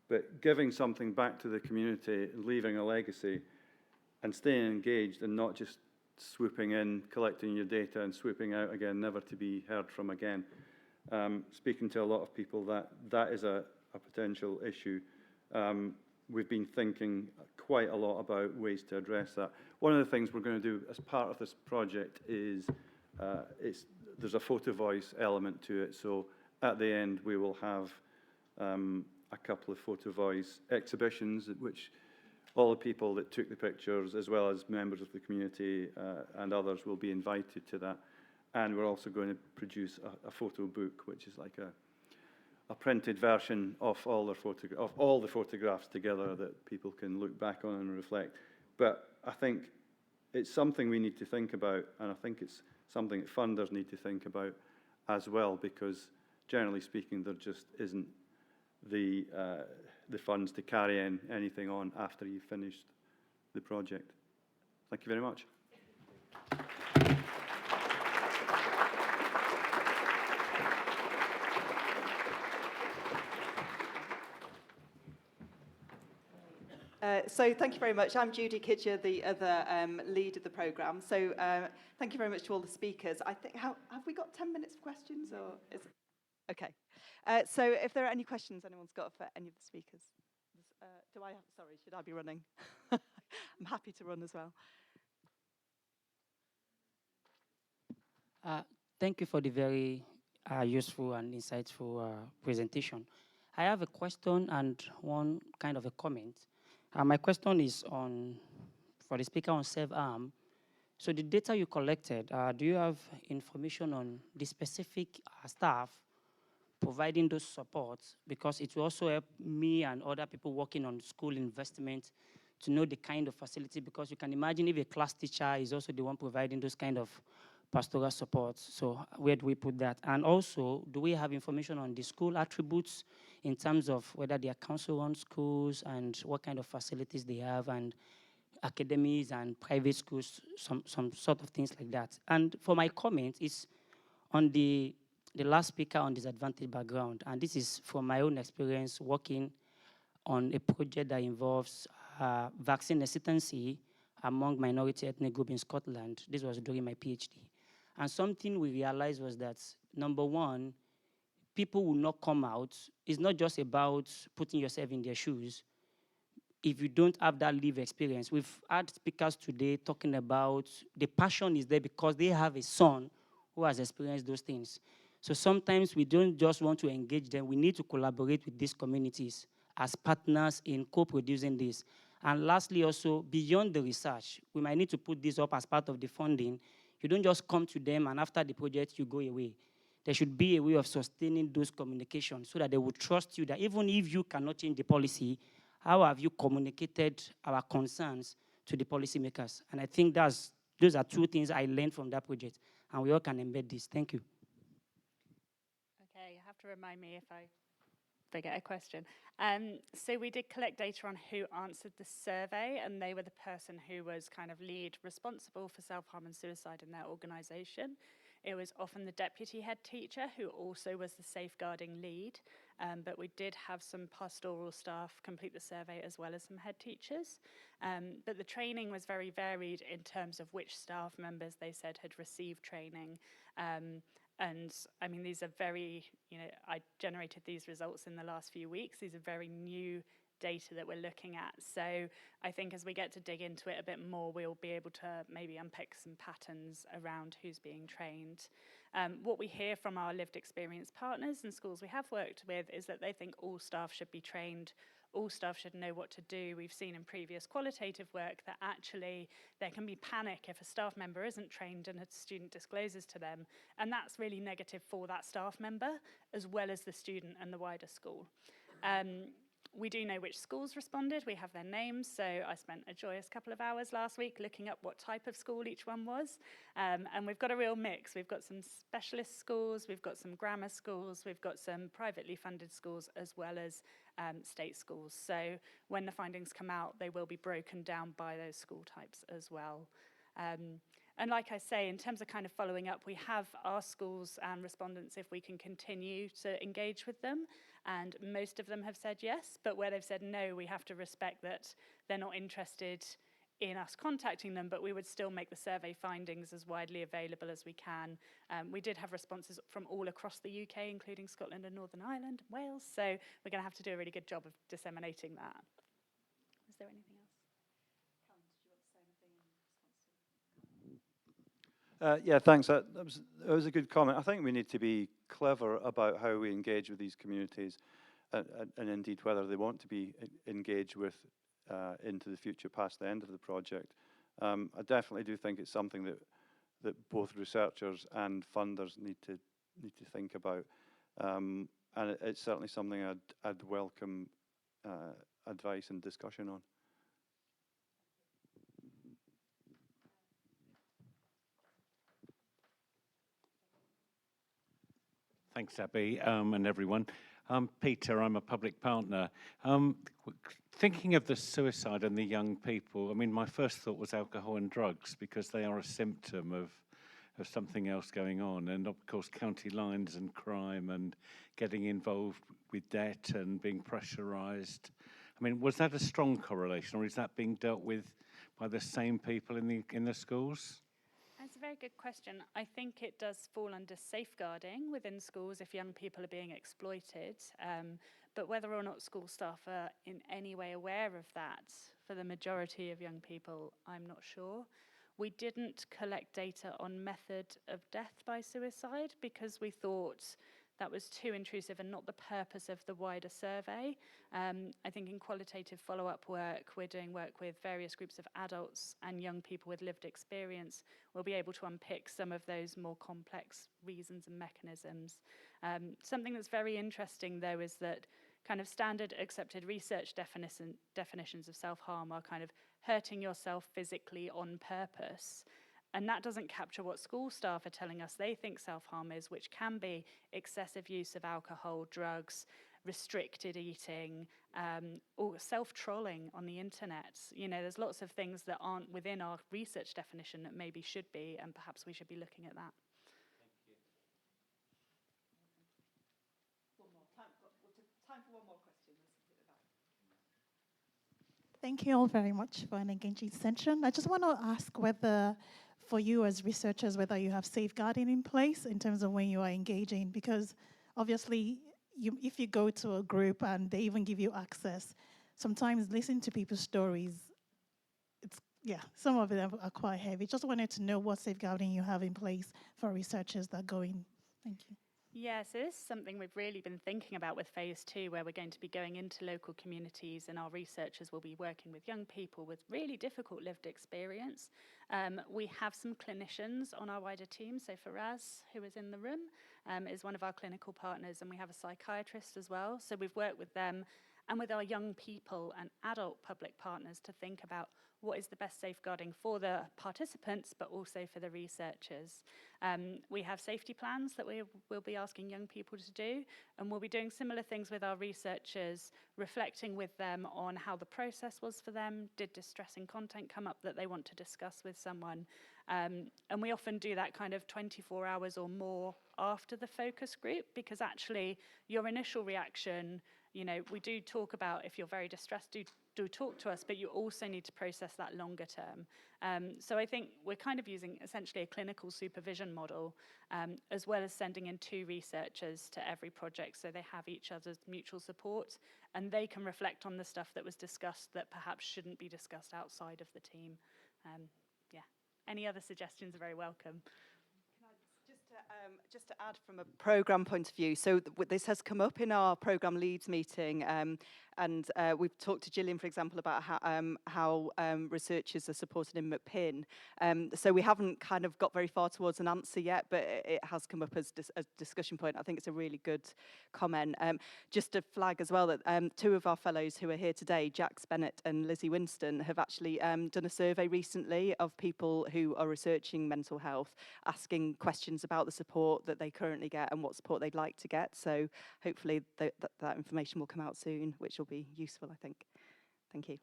But giving something back to the community, leaving a legacy, and staying engaged, and not just swooping in, collecting your data, and swooping out again, never to be heard from again. Speaking to a lot of people, that is a potential issue. We've been thinking quite a lot about ways to address that. One of the things we're going to do as part of this project is there's a photo voice element to it. So at the end, we will have a couple of photo voice exhibitions at which all the people that took the pictures, as well as members of the community and others, will be invited to that. And we're also going to produce a photo book, which is like a printed version of all the photographs together that people can look back on and reflect. But I think it's something we need to think about, and I think it's something that funders need to think about as well, because generally speaking, there just isn't the funds to carry anything on after you've finished the project. Thank you very much. So thank you very much. I'm Judy Kidger, the other lead of the programme. So thank you very much to all the speakers. I think, have we got 10 minutes for questions? Or is it? Okay. So if there are any questions anyone's got for any of the speakers. Sorry, should I be running? I'm happy to run as well. Thank you for the very useful and insightful presentation. I have a question and one kind of a comment. My question is for the speaker on self-harm. So the data you collected, do you have information on the specific staff providing those supports? Because it will also help me and other people working on school investment to know the kind of facility, because you can imagine if a class teacher is also the one providing those kind of pastoral support. So where do we put that? And also, do we have information on the school attributes in terms of whether they are council-run schools and what kind of facilities they have, and academies and private schools, some sort of things like that? And for my comment is on the last speaker on disadvantaged background, and this is from my own experience working on a project that involves vaccine hesitancy among minority ethnic groups in Scotland. This was during my PhD. And something we realized was that, number one, people will not come out. It's not just about putting yourself in their shoes. If you don't have that lived experience, we've had speakers today talking about the passion is there because they have a son who has experienced those things. So sometimes we don't just want to engage them. We need to collaborate with these communities as partners in co-producing this. And lastly, also, beyond the research, we might need to put this up as part of the funding. You don't just come to them and after the project, you go away. There should be a way of sustaining those communications so that they will trust you that even if you cannot change the policy, how have you communicated our concerns to the policymakers? And I think those are two things I learned from that project, and we all can embed this. Thank you. Okay, you have to remind me if I forget a question. So we did collect data on who answered the survey, and they were the person who was kind of lead responsible for self-harm and suicide in their organisation. It was often the deputy head teacher who also was the safeguarding lead, but we did have some pastoral staff complete the survey as well as some head teachers. But the training was very varied in terms of which staff members they said had received training. And I mean, these are very, I generated these results in the last few weeks. These are very new data that we're looking at. So I think as we get to dig into it a bit more, we'll be able to maybe unpick some patterns around who's being trained. What we hear from our lived experience partners and schools we have worked with is that they think all staff should be trained. All staff should know what to do. We've seen in previous qualitative work that actually there can be panic if a staff member isn't trained and a student discloses to them. And that's really negative for that staff member as well as the student and the wider school. We do know which schools responded. We have their names. So I spent a joyous couple of hours last week looking up what type of school each one was. And we've got a real mix. We've got some specialist schools. We've got some grammar schools. We've got some privately funded schools as well as state schools. So when the findings come out, they will be broken down by those school types as well. And like I say, in terms of kind of following up, we have asked schools and respondents if we can continue to engage with them. And most of them have said yes, but where they've said no, we have to respect that they're not interested in us contacting them, but we would still make the survey findings as widely available as we can. We did have responses from all across the UK, including Scotland and Northern Ireland and Wales, so we're going to have to do a really good job of disseminating that. Is there anything else? Yeah, thanks. That was a good comment. I think we need to be clever about how we engage with these communities and indeed whether they want to be engaged with into the future past the end of the project. I definitely do think it's something that both researchers and funders need to think about. And it's certainly something I'd welcome advice and discussion on. Thanks, Abby, and everyone. Peter, I'm a public partner. Thinking of the suicide and the young people, I mean, my first thought was alcohol and drugs because they are a symptom of something else going on. And of course, county lines and crime and getting involved with debt and being pressurised. I mean, was that a strong correlation, or is that being dealt with by the same people in the schools? That's a very good question. I think it does fall under safeguarding within schools if young people are being exploited. But whether or not school staff are in any way aware of that, for the majority of young people, I'm not sure. We didn't collect data on method of death by suicide because we thought that was too intrusive and not the purpose of the wider survey. I think in qualitative follow-up work, we're doing work with various groups of adults and young people with lived experience. We'll be able to unpick some of those more complex reasons and mechanisms. Something that's very interesting, though, is that kind of standard accepted research definitions of self-harm are kind of hurting yourself physically on purpose. And that doesn't capture what school staff are telling us they think self-harm is, which can be excessive use of alcohol, drugs, restricted eating, or self-trolling on the internet. You know, there's lots of things that aren't within our research definition that maybe should be, and perhaps we should be looking at that. Time for one more question. Thank you all very much for an engaging session. I just want to ask whether, for you as researchers, whether you have safeguarding in place in terms of when you are engaging, because obviously, if you go to a group and they even give you access, sometimes listening to people's stories, some of them are quite heavy. Just wanted to know what safeguarding you have in place for researchers that go in. Thank you. Yes, it is something we've really been thinking about with phase 2, where we're going to be going into local communities and our researchers will be working with young people with really difficult lived experience. We have some clinicians on our wider team. So Faraz, who is in the room, is one of our clinical partners, and we have a psychiatrist as well. So we've worked with them and with our young people and adult public partners to think about what is the best safeguarding for the participants, but also for the researchers. We have safety plans that we will be asking young people to do, and we'll be doing similar things with our researchers, reflecting with them on how the process was for them. Did distressing content come up that they want to discuss with someone? And we often do that kind of 24 hours or more after the focus group, because actually your initial reaction, you know, we do talk about if you're very distressed, do talk to us, but you also need to process that longer term. So I think we're kind of using essentially a clinical supervision model, as well as sending in 2 researchers to every project so they have each other's mutual support and they can reflect on the stuff that was discussed that perhaps shouldn't be discussed outside of the team. Any other suggestions are very welcome. Just to add from a programme point of view, so this has come up in our programme leads meeting, and we've talked to Gillian, for example, about how researchers are supported in McPin. So we haven't kind of got very far towards an answer yet, but it has come up as a discussion point. I think it's a really good comment. Just to flag as well that 2 of our fellows who are here today, Jax Bennett and Lizzie Winston, have actually done a survey recently of people who are researching mental health, asking questions about the support that they currently get and what support they'd like to get. So hopefully that information will come out soon, which will be useful, I think. Thank you.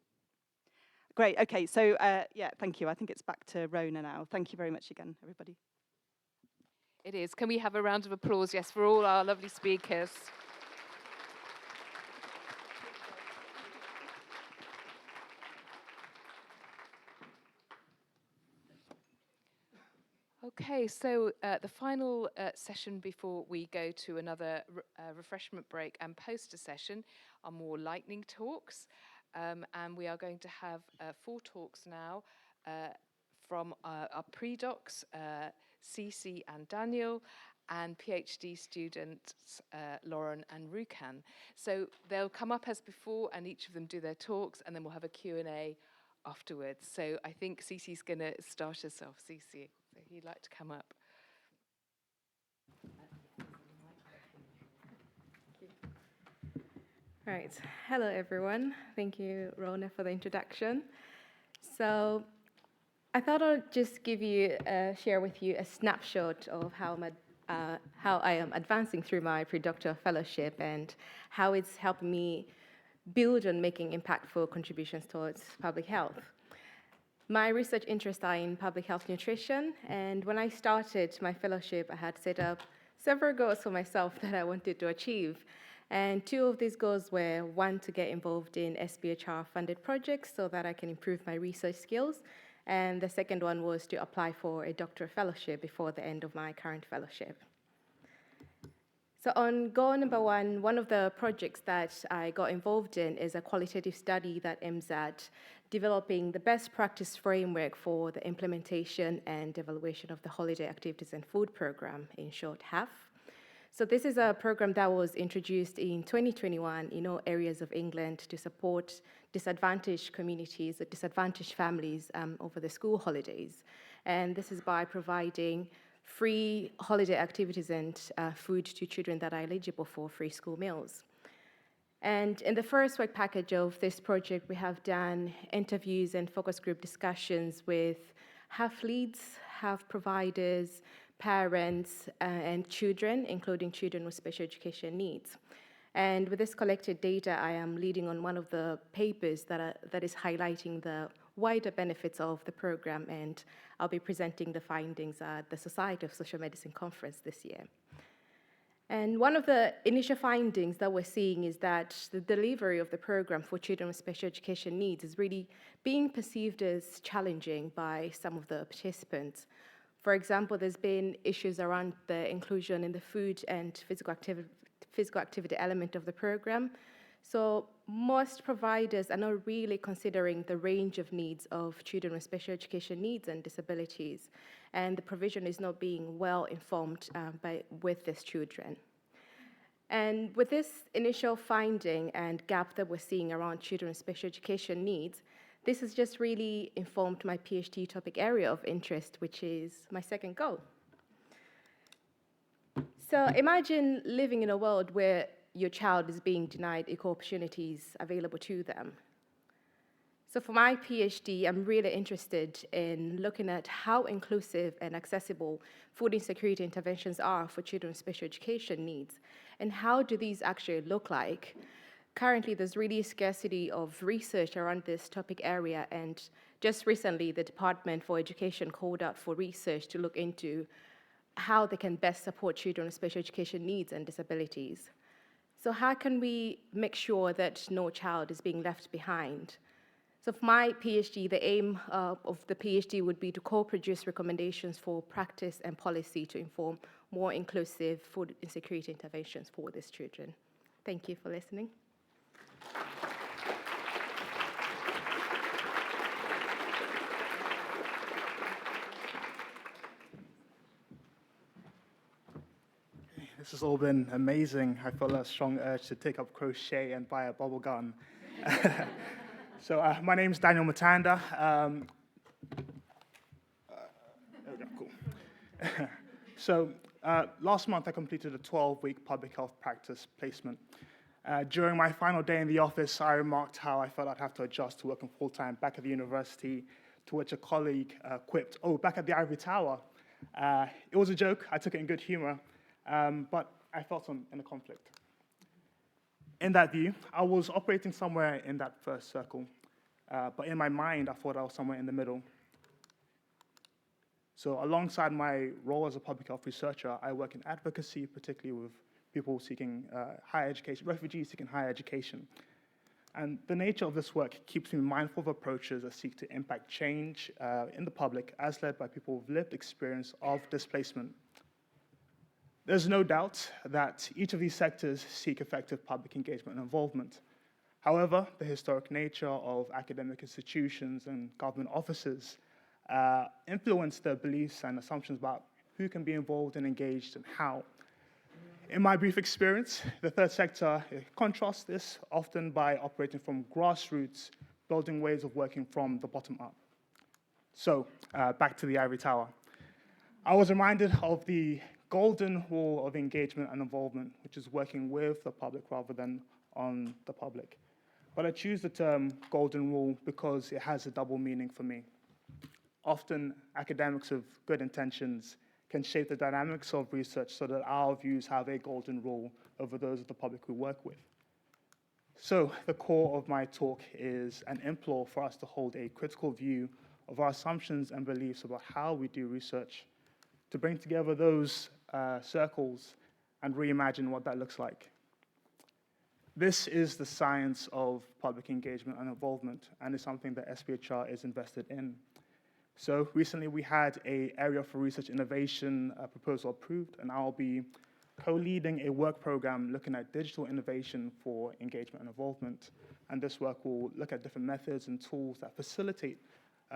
Great. Okay. So thank you. I think it's back to Rona now. Thank you very much again, everybody. It is. Can we have a round of applause, yes, for all our lovely speakers? Okay, so the final session before we go to another refreshment break and poster session are more lightning talks. And we are going to have 4 talks now from our pre-docs, Cece and Daniel, and PhD students Lauren and Rukun. So they'll come up as before and each of them do their talks, and then we'll have a Q&A afterwards. So I think Cece's going to start us off. Cece, so if you'd like to come up. Right. Hello, everyone. Thank you, Rona, for the introduction. So I thought I'd just share with you a snapshot of how my how I am advancing through my pre-doctoral fellowship and how it's helped me build on making impactful contributions towards public health. My research interests are in public health nutrition, and when I started my fellowship, I had set up several goals for myself that I wanted to achieve. And two of these goals were, one, to get involved in SBHR-funded projects so that I can improve my research skills, and the second one was to apply for a doctoral fellowship before the end of my current fellowship. So on goal number one of the projects that I got involved in is a qualitative study that aims at developing the best practice framework for the implementation and evaluation of the Holiday Activities and Food Program, in short, HAF. So this is a program that was introduced in 2021 in all areas of England to support disadvantaged communities, disadvantaged families over the school holidays. And this is by providing free holiday activities and food to children that are eligible for free school meals. And in the first work package of this project, we have done interviews and focus group discussions with HAF leads, HAF providers, parents, and children, including children with special education needs. And with this collected data, I am leading on one of the papers that is highlighting the wider benefits of the program, and I'll be presenting the findings at the Society of Social Medicine Conference this year. And one of the initial findings that we're seeing is that the delivery of the program for children with special education needs is really being perceived as challenging by some of the participants. For example, there's been issues around the inclusion in the food and physical activity element of the program. So most providers are not really considering the range of needs of children with special education needs and disabilities, and the provision is not being well informed with these children. And with this initial finding and gap that we're seeing around children with special education needs, this has just really informed my PhD topic area of interest, which is my second goal. So imagine living in a world where your child is being denied equal opportunities available to them. So for my PhD, I'm really interested in looking at how inclusive and accessible food insecurity interventions are for children with special education needs, and how do these actually look like. Currently, there's really a scarcity of research around this topic area, and just recently, the Department for Education called out for research to look into how they can best support children with special education needs and disabilities. So how can we make sure that no child is being left behind? So for my PhD, the aim of the PhD would be to co-produce recommendations for practice and policy to inform more inclusive food insecurity interventions for these children. Thank you for listening. This has all been amazing. I felt a strong urge to take up crochet and buy a bubble gun. So my name's Daniel Mutanda. There we go, cool. So last month I completed a 12-week public health practice placement. During my final day in the office, I remarked how I felt I'd have to adjust to working full-time back at the university, to which a colleague quipped, "Oh, back at the Ivory Tower." It was a joke. I took it in good humor. But I felt in a conflict. In that view, I was operating somewhere in that first circle, but in my mind, I thought I was somewhere in the middle. So alongside my role as a public health researcher, I work in advocacy, particularly with people seeking higher education, refugees seeking higher education. And the nature of this work keeps me mindful of approaches that seek to impact change in the public, as led by people with lived experience of displacement. There's no doubt that each of these sectors seek effective public engagement and involvement. However, the historic nature of academic institutions and government offices influence their beliefs and assumptions about who can be involved and engaged and how. In my brief experience, the third sector contrasts this often by operating from grassroots, building ways of working from the bottom up. So, back to the Ivory Tower. I was reminded of the golden rule of engagement and involvement, which is working with the public rather than on the public. But I choose the term golden rule because it has a double meaning for me. Often, academics with good intentions can shape the dynamics of research so that our views have a golden rule over those of the public we work with. So the core of my talk is an implore for us to hold a critical view of our assumptions and beliefs about how we do research, to bring together those circles and reimagine what that looks like. This is the science of public engagement and involvement, and is something that SPHR is invested in. So recently we had an area for research innovation proposal approved, and I'll be co-leading a work program looking at digital innovation for engagement and involvement. And this work will look at different methods and tools that facilitate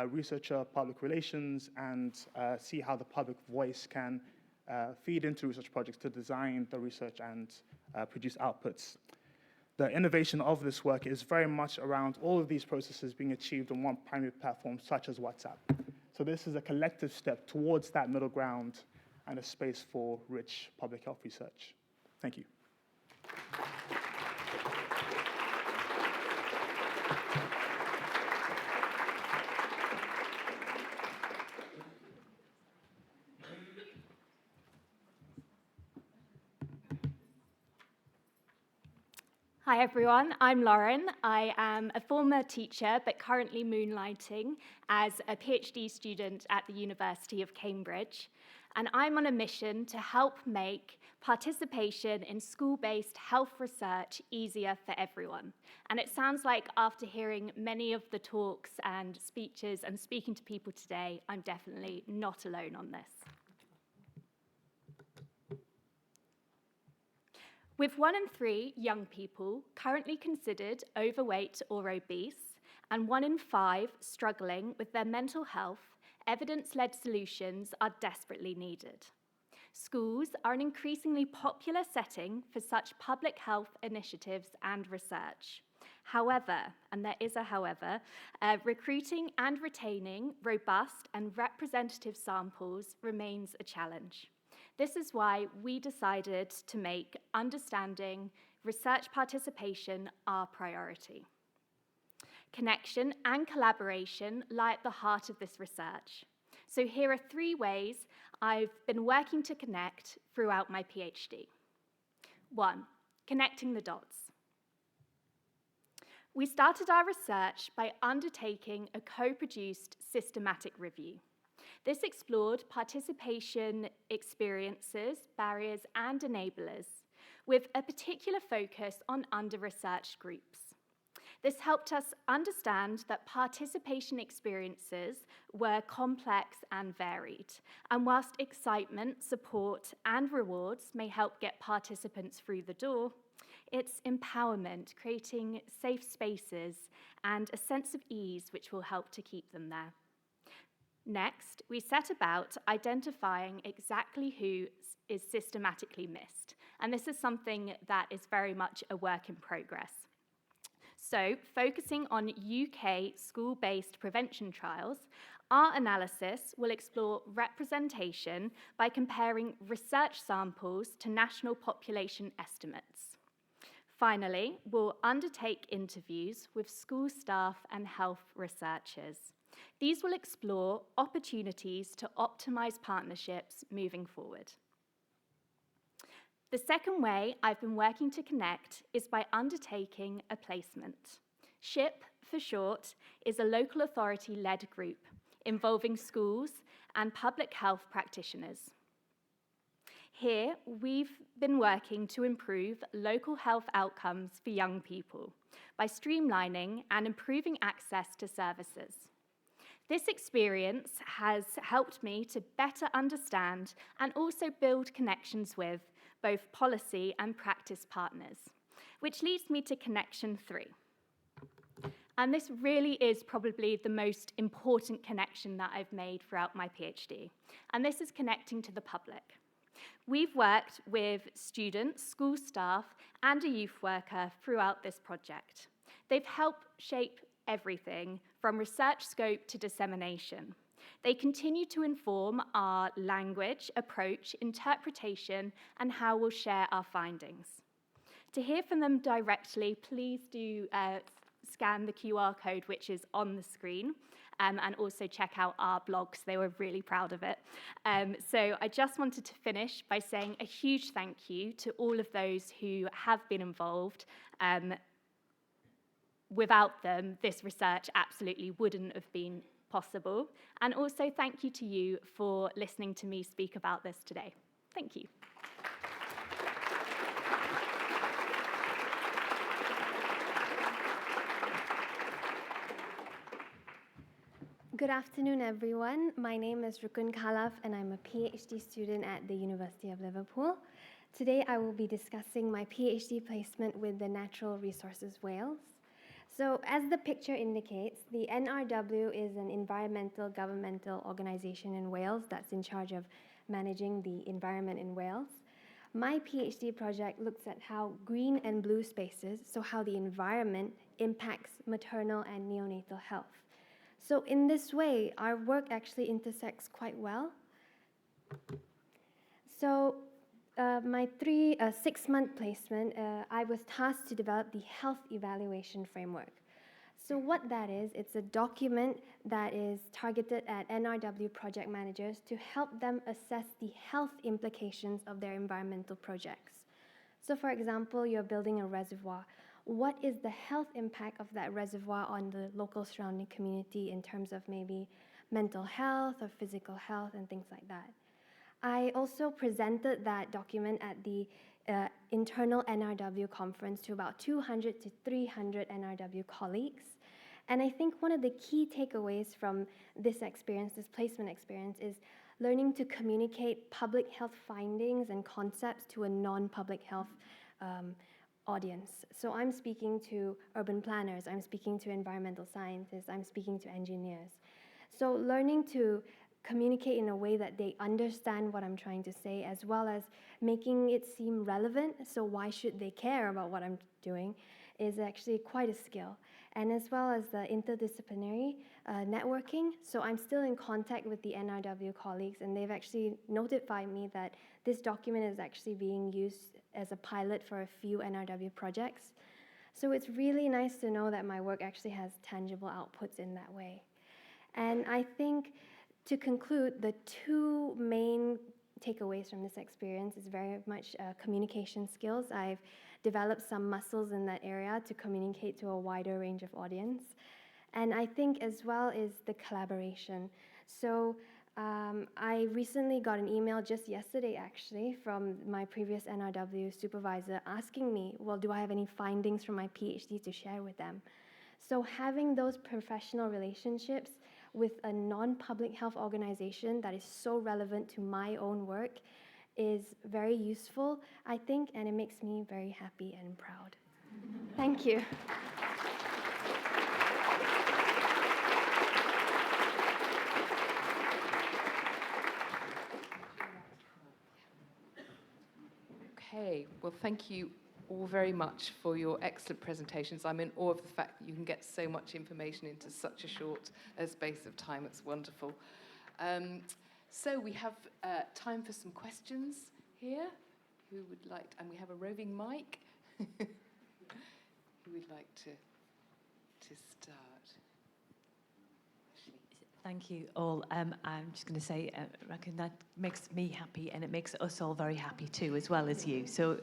researcher public relations and see how the public voice can feed into research projects to design the research and produce outputs. The innovation of this work is very much around all of these processes being achieved on one primary platform, such as WhatsApp. So this is a collective step towards that middle ground and a space for rich public health research. Thank you. Hi everyone, I'm Lauren. I am a former teacher but currently moonlighting as a PhD student at the University of Cambridge. And I'm on a mission to help make participation in school-based health research easier for everyone. And it sounds like after hearing many of the talks and speeches and speaking to people today, I'm definitely not alone on this. With 1 in 3 young people currently considered overweight or obese, and 1 in 5 struggling with their mental health, evidence-led solutions are desperately needed. Schools are an increasingly popular setting for such public health initiatives and research. However, and there is a however, recruiting and retaining robust and representative samples remains a challenge. This is why we decided to make understanding research participation our priority. Connection and collaboration lie at the heart of this research. So here are 3 ways I've been working to connect throughout my PhD. 1, connecting the dots. We started our research by undertaking a co-produced systematic review. This explored participation experiences, barriers, and enablers, with a particular focus on under-researched groups. This helped us understand that participation experiences were complex and varied, and whilst excitement, support, and rewards may help get participants through the door, it's empowerment, creating safe spaces, and a sense of ease which will help to keep them there. Next, we set about identifying exactly who is systematically missed, and this is something that is very much a work in progress. So, focusing on UK school-based prevention trials, our analysis will explore representation by comparing research samples to national population estimates. Finally, we'll undertake interviews with school staff and health researchers. These will explore opportunities to optimize partnerships moving forward. The second way I've been working to connect is by undertaking a placement. SHIP, for short, is a local authority-led group involving schools and public health practitioners. Here, we've been working to improve local health outcomes for young people by streamlining and improving access to services. This experience has helped me to better understand and also build connections with both policy and practice partners, which leads me to connection 3. And this really is probably the most important connection that I've made throughout my PhD, and this is connecting to the public. We've worked with students, school staff, and a youth worker throughout this project. They've helped shape everything from research scope to dissemination. They continue to inform our language, approach, interpretation, and how we'll share our findings. To hear from them directly, please do scan the QR code which is on the screen. and also check out our blogs. They were really proud of it. So I just wanted to finish by saying a huge thank you to all of those who have been involved. Without them, this research absolutely wouldn't have been possible. And also thank you to you for listening to me speak about this today. Thank you. Good afternoon, everyone. My name is Rukun Khalaf, and I'm a PhD student at the University of Liverpool. Today, I will be discussing my PhD placement with the Natural Resources Wales. So, as the picture indicates, the NRW is an environmental governmental organisation in Wales that's in charge of managing the environment in Wales. My PhD project looks at how green and blue spaces, so how the environment impacts maternal and neonatal health. So in this way, our work actually intersects quite well. So my 6-month placement, I was tasked to develop the health evaluation framework. So what that is, it's a document that is targeted at NRW project managers to help them assess the health implications of their environmental projects. So for example, you're building a reservoir. What is the health impact of that reservoir on the local surrounding community in terms of maybe mental health or physical health and things like that? I also presented that document at the internal NRW conference to about 200 to 300 NRW colleagues. And I think one of the key takeaways from this experience, this placement experience, is learning to communicate public health findings and concepts to a non-public health audience. So I'm speaking to urban planners, I'm speaking to environmental scientists, I'm speaking to engineers. So learning to communicate in a way that they understand what I'm trying to say, as well as making it seem relevant, so why should they care about what I'm doing, is actually quite a skill. And as well as the interdisciplinary networking, so I'm still in contact with the NRW colleagues, and they've actually notified me that this document is actually being used as a pilot for a few NRW projects. So it's really nice to know that my work actually has tangible outputs in that way. And I think, to conclude, the two main takeaways from this experience is very much communication skills. I've developed some muscles in that area to communicate to a wider range of audience. And I think as well is the collaboration. So I recently got an email just yesterday, actually, from my previous NRW supervisor asking me, well, do I have any findings from my PhD to share with them? So having those professional relationships with a non-public health organization that is so relevant to my own work is very useful, I think, and it makes me very happy and proud. Thank you. Okay, well, thank you all very much for your excellent presentations. I'm in awe of the fact that you can get so much information into such a short space of time. It's wonderful. So we have time for some questions here. Who would like, and we have a roving mic. Who would like to start? Thank you all. I'm just going to say, Rukun, that makes me happy, and it makes us all very happy too, as well as you. So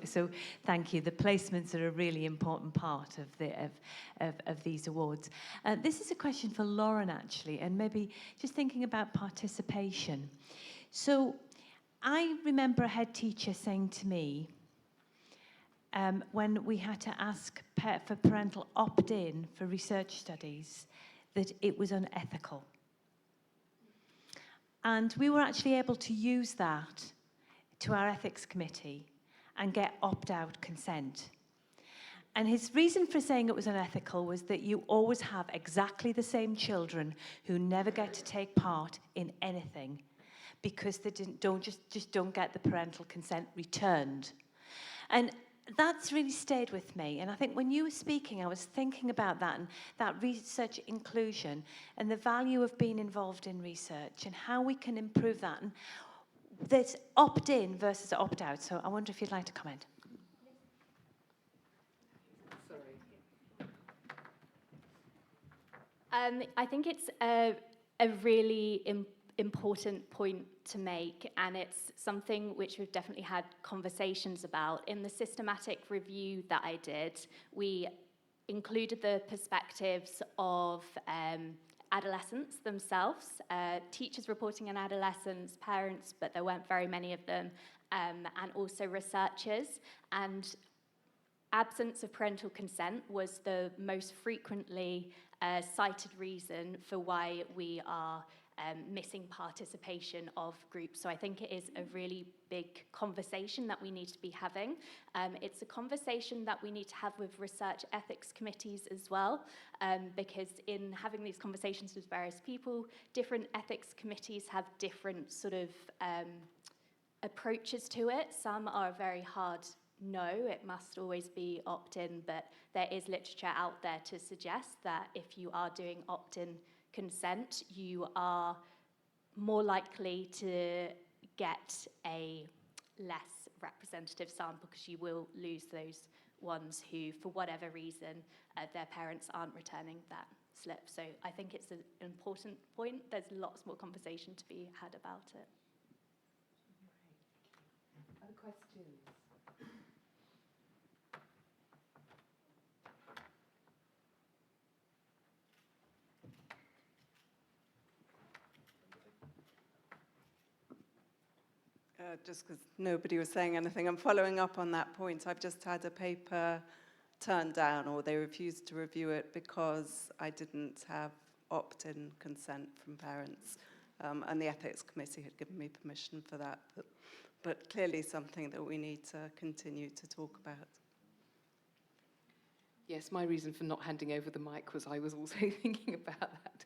thank you. The placements are a really important part of these awards. This is a question for Lauren, actually, and maybe just thinking about participation. So I remember a head teacher saying to me, when we had to ask for parental opt-in for research studies, that it was unethical. And we were actually able to use that to our ethics committee and get opt-out consent. And his reason for saying it was unethical was that you always have exactly the same children who never get to take part in anything because they just don't get the parental consent returned. And that's really stayed with me. And I think when you were speaking, I was thinking about that and that research inclusion and the value of being involved in research and how we can improve that. And there's opt-in versus opt-out. So I wonder if you'd like to comment. I think it's a really important point to make, and it's something which we've definitely had conversations about. In the systematic review that I did, we included the perspectives of adolescents themselves, teachers reporting on adolescents, parents, but there weren't very many of them, and also researchers. And absence of parental consent was the most frequently cited reason for why we are missing participation of groups. So I think it is a really big conversation that we need to be having. It's a conversation that we need to have with research ethics committees as well, because in having these conversations with various people, different ethics committees have different sort of approaches to it. Some are very hard no, it must always be opt-in, but there is literature out there to suggest that if you are doing opt-in consent, you are more likely to get a less representative sample because you will lose those ones who, for whatever reason, their parents aren't returning that slip. So I think it's an important point. There's lots more conversation to be had about it. Other questions? Just because nobody was saying anything, I'm following up on that point. I've just had a paper turned down, or they refused to review it because I didn't have opt-in consent from parents. And the ethics committee had given me permission for that. But clearly something that we need to continue to talk about. Yes, my reason for not handing over the mic was I was also thinking about that,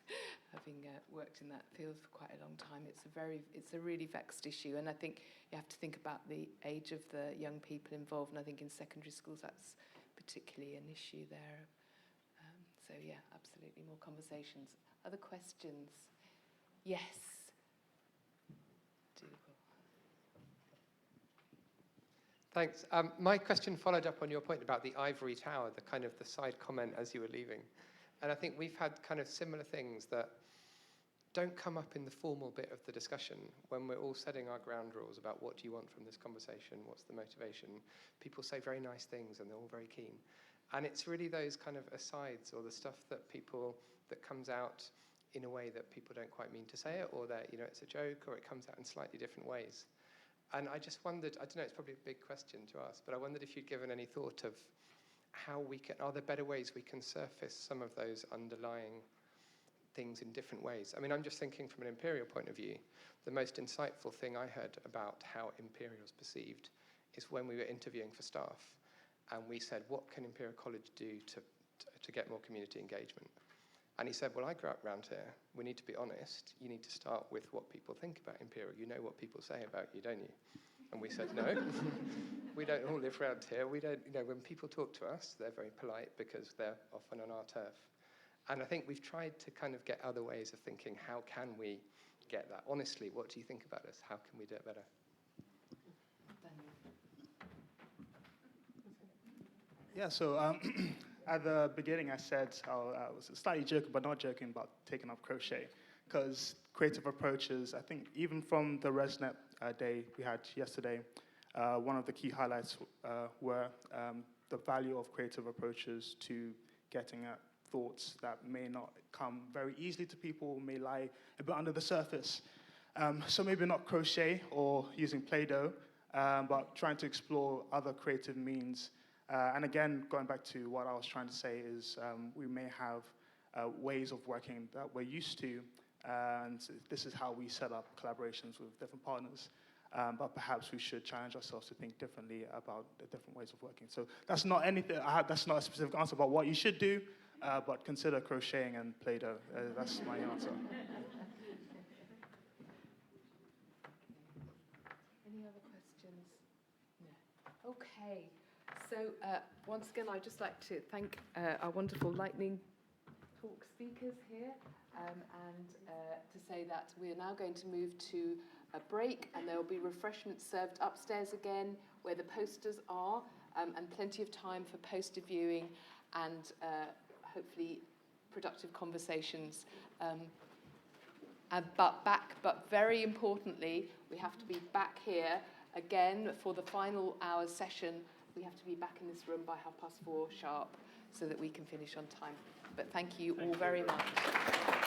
having worked in that field for quite a long time. It's a really vexed issue, and I think you have to think about the age of the young people involved, and I think in secondary schools that's particularly an issue there. So yeah, absolutely, more conversations. Other questions? Yes. Thanks. My question followed up on your point about the ivory tower, the kind of the side comment as you were leaving. And I think we've had kind of similar things that don't come up in the formal bit of the discussion when we're all setting our ground rules about what do you want from this conversation, what's the motivation. People say very nice things and they're all very keen. And it's really those kind of asides or the stuff that comes out in a way that people don't quite mean to say it, or that, it's a joke, or it comes out in slightly different ways. And I just wondered, I don't know, it's probably a big question to ask, but I wondered if you'd given any thought of are there better ways we can surface some of those underlying things in different ways? I mean, I'm just thinking from an Imperial point of view, the most insightful thing I heard about how Imperial's perceived is when we were interviewing for staff, and we said, what can Imperial College do to get more community engagement? And he said, well, I grew up around here. We need to be honest. You need to start with what people think about Imperial. You know what people say about you, don't you? And we said, no, we don't all live around here. We don't, when people talk to us, they're very polite because they're often on our turf. And I think we've tried to kind of get other ways of thinking, how can we get that? Honestly, what do you think about us? How can we do it better? Yeah, so at the beginning I said I was slightly joking, but not joking, about taking up crochet. Because creative approaches, I think even from the ResNet day we had yesterday, one of the key highlights were the value of creative approaches to getting at thoughts that may not come very easily to people, may lie a bit under the surface. So maybe not crochet or using Play-Doh, but trying to explore other creative means. And again, going back to what I was trying to say is we may have ways of working that we're used to, and this is how we set up collaborations with different partners. But perhaps we should challenge ourselves to think differently about the different ways of working. So that's not anything. That's not a specific answer about what you should do, but consider crocheting and Play-Doh. That's my answer. Any other questions? No. Okay. So once again, I'd just like to thank our wonderful lightning talk speakers here, and to say that we are now going to move to a break, and there will be refreshments served upstairs again where the posters are, and plenty of time for poster viewing, and hopefully productive conversations. But very importantly, we have to be back here again for the final hour's session. We have to be back in this room by 4:30 sharp so that we can finish on time. But thank you all very much.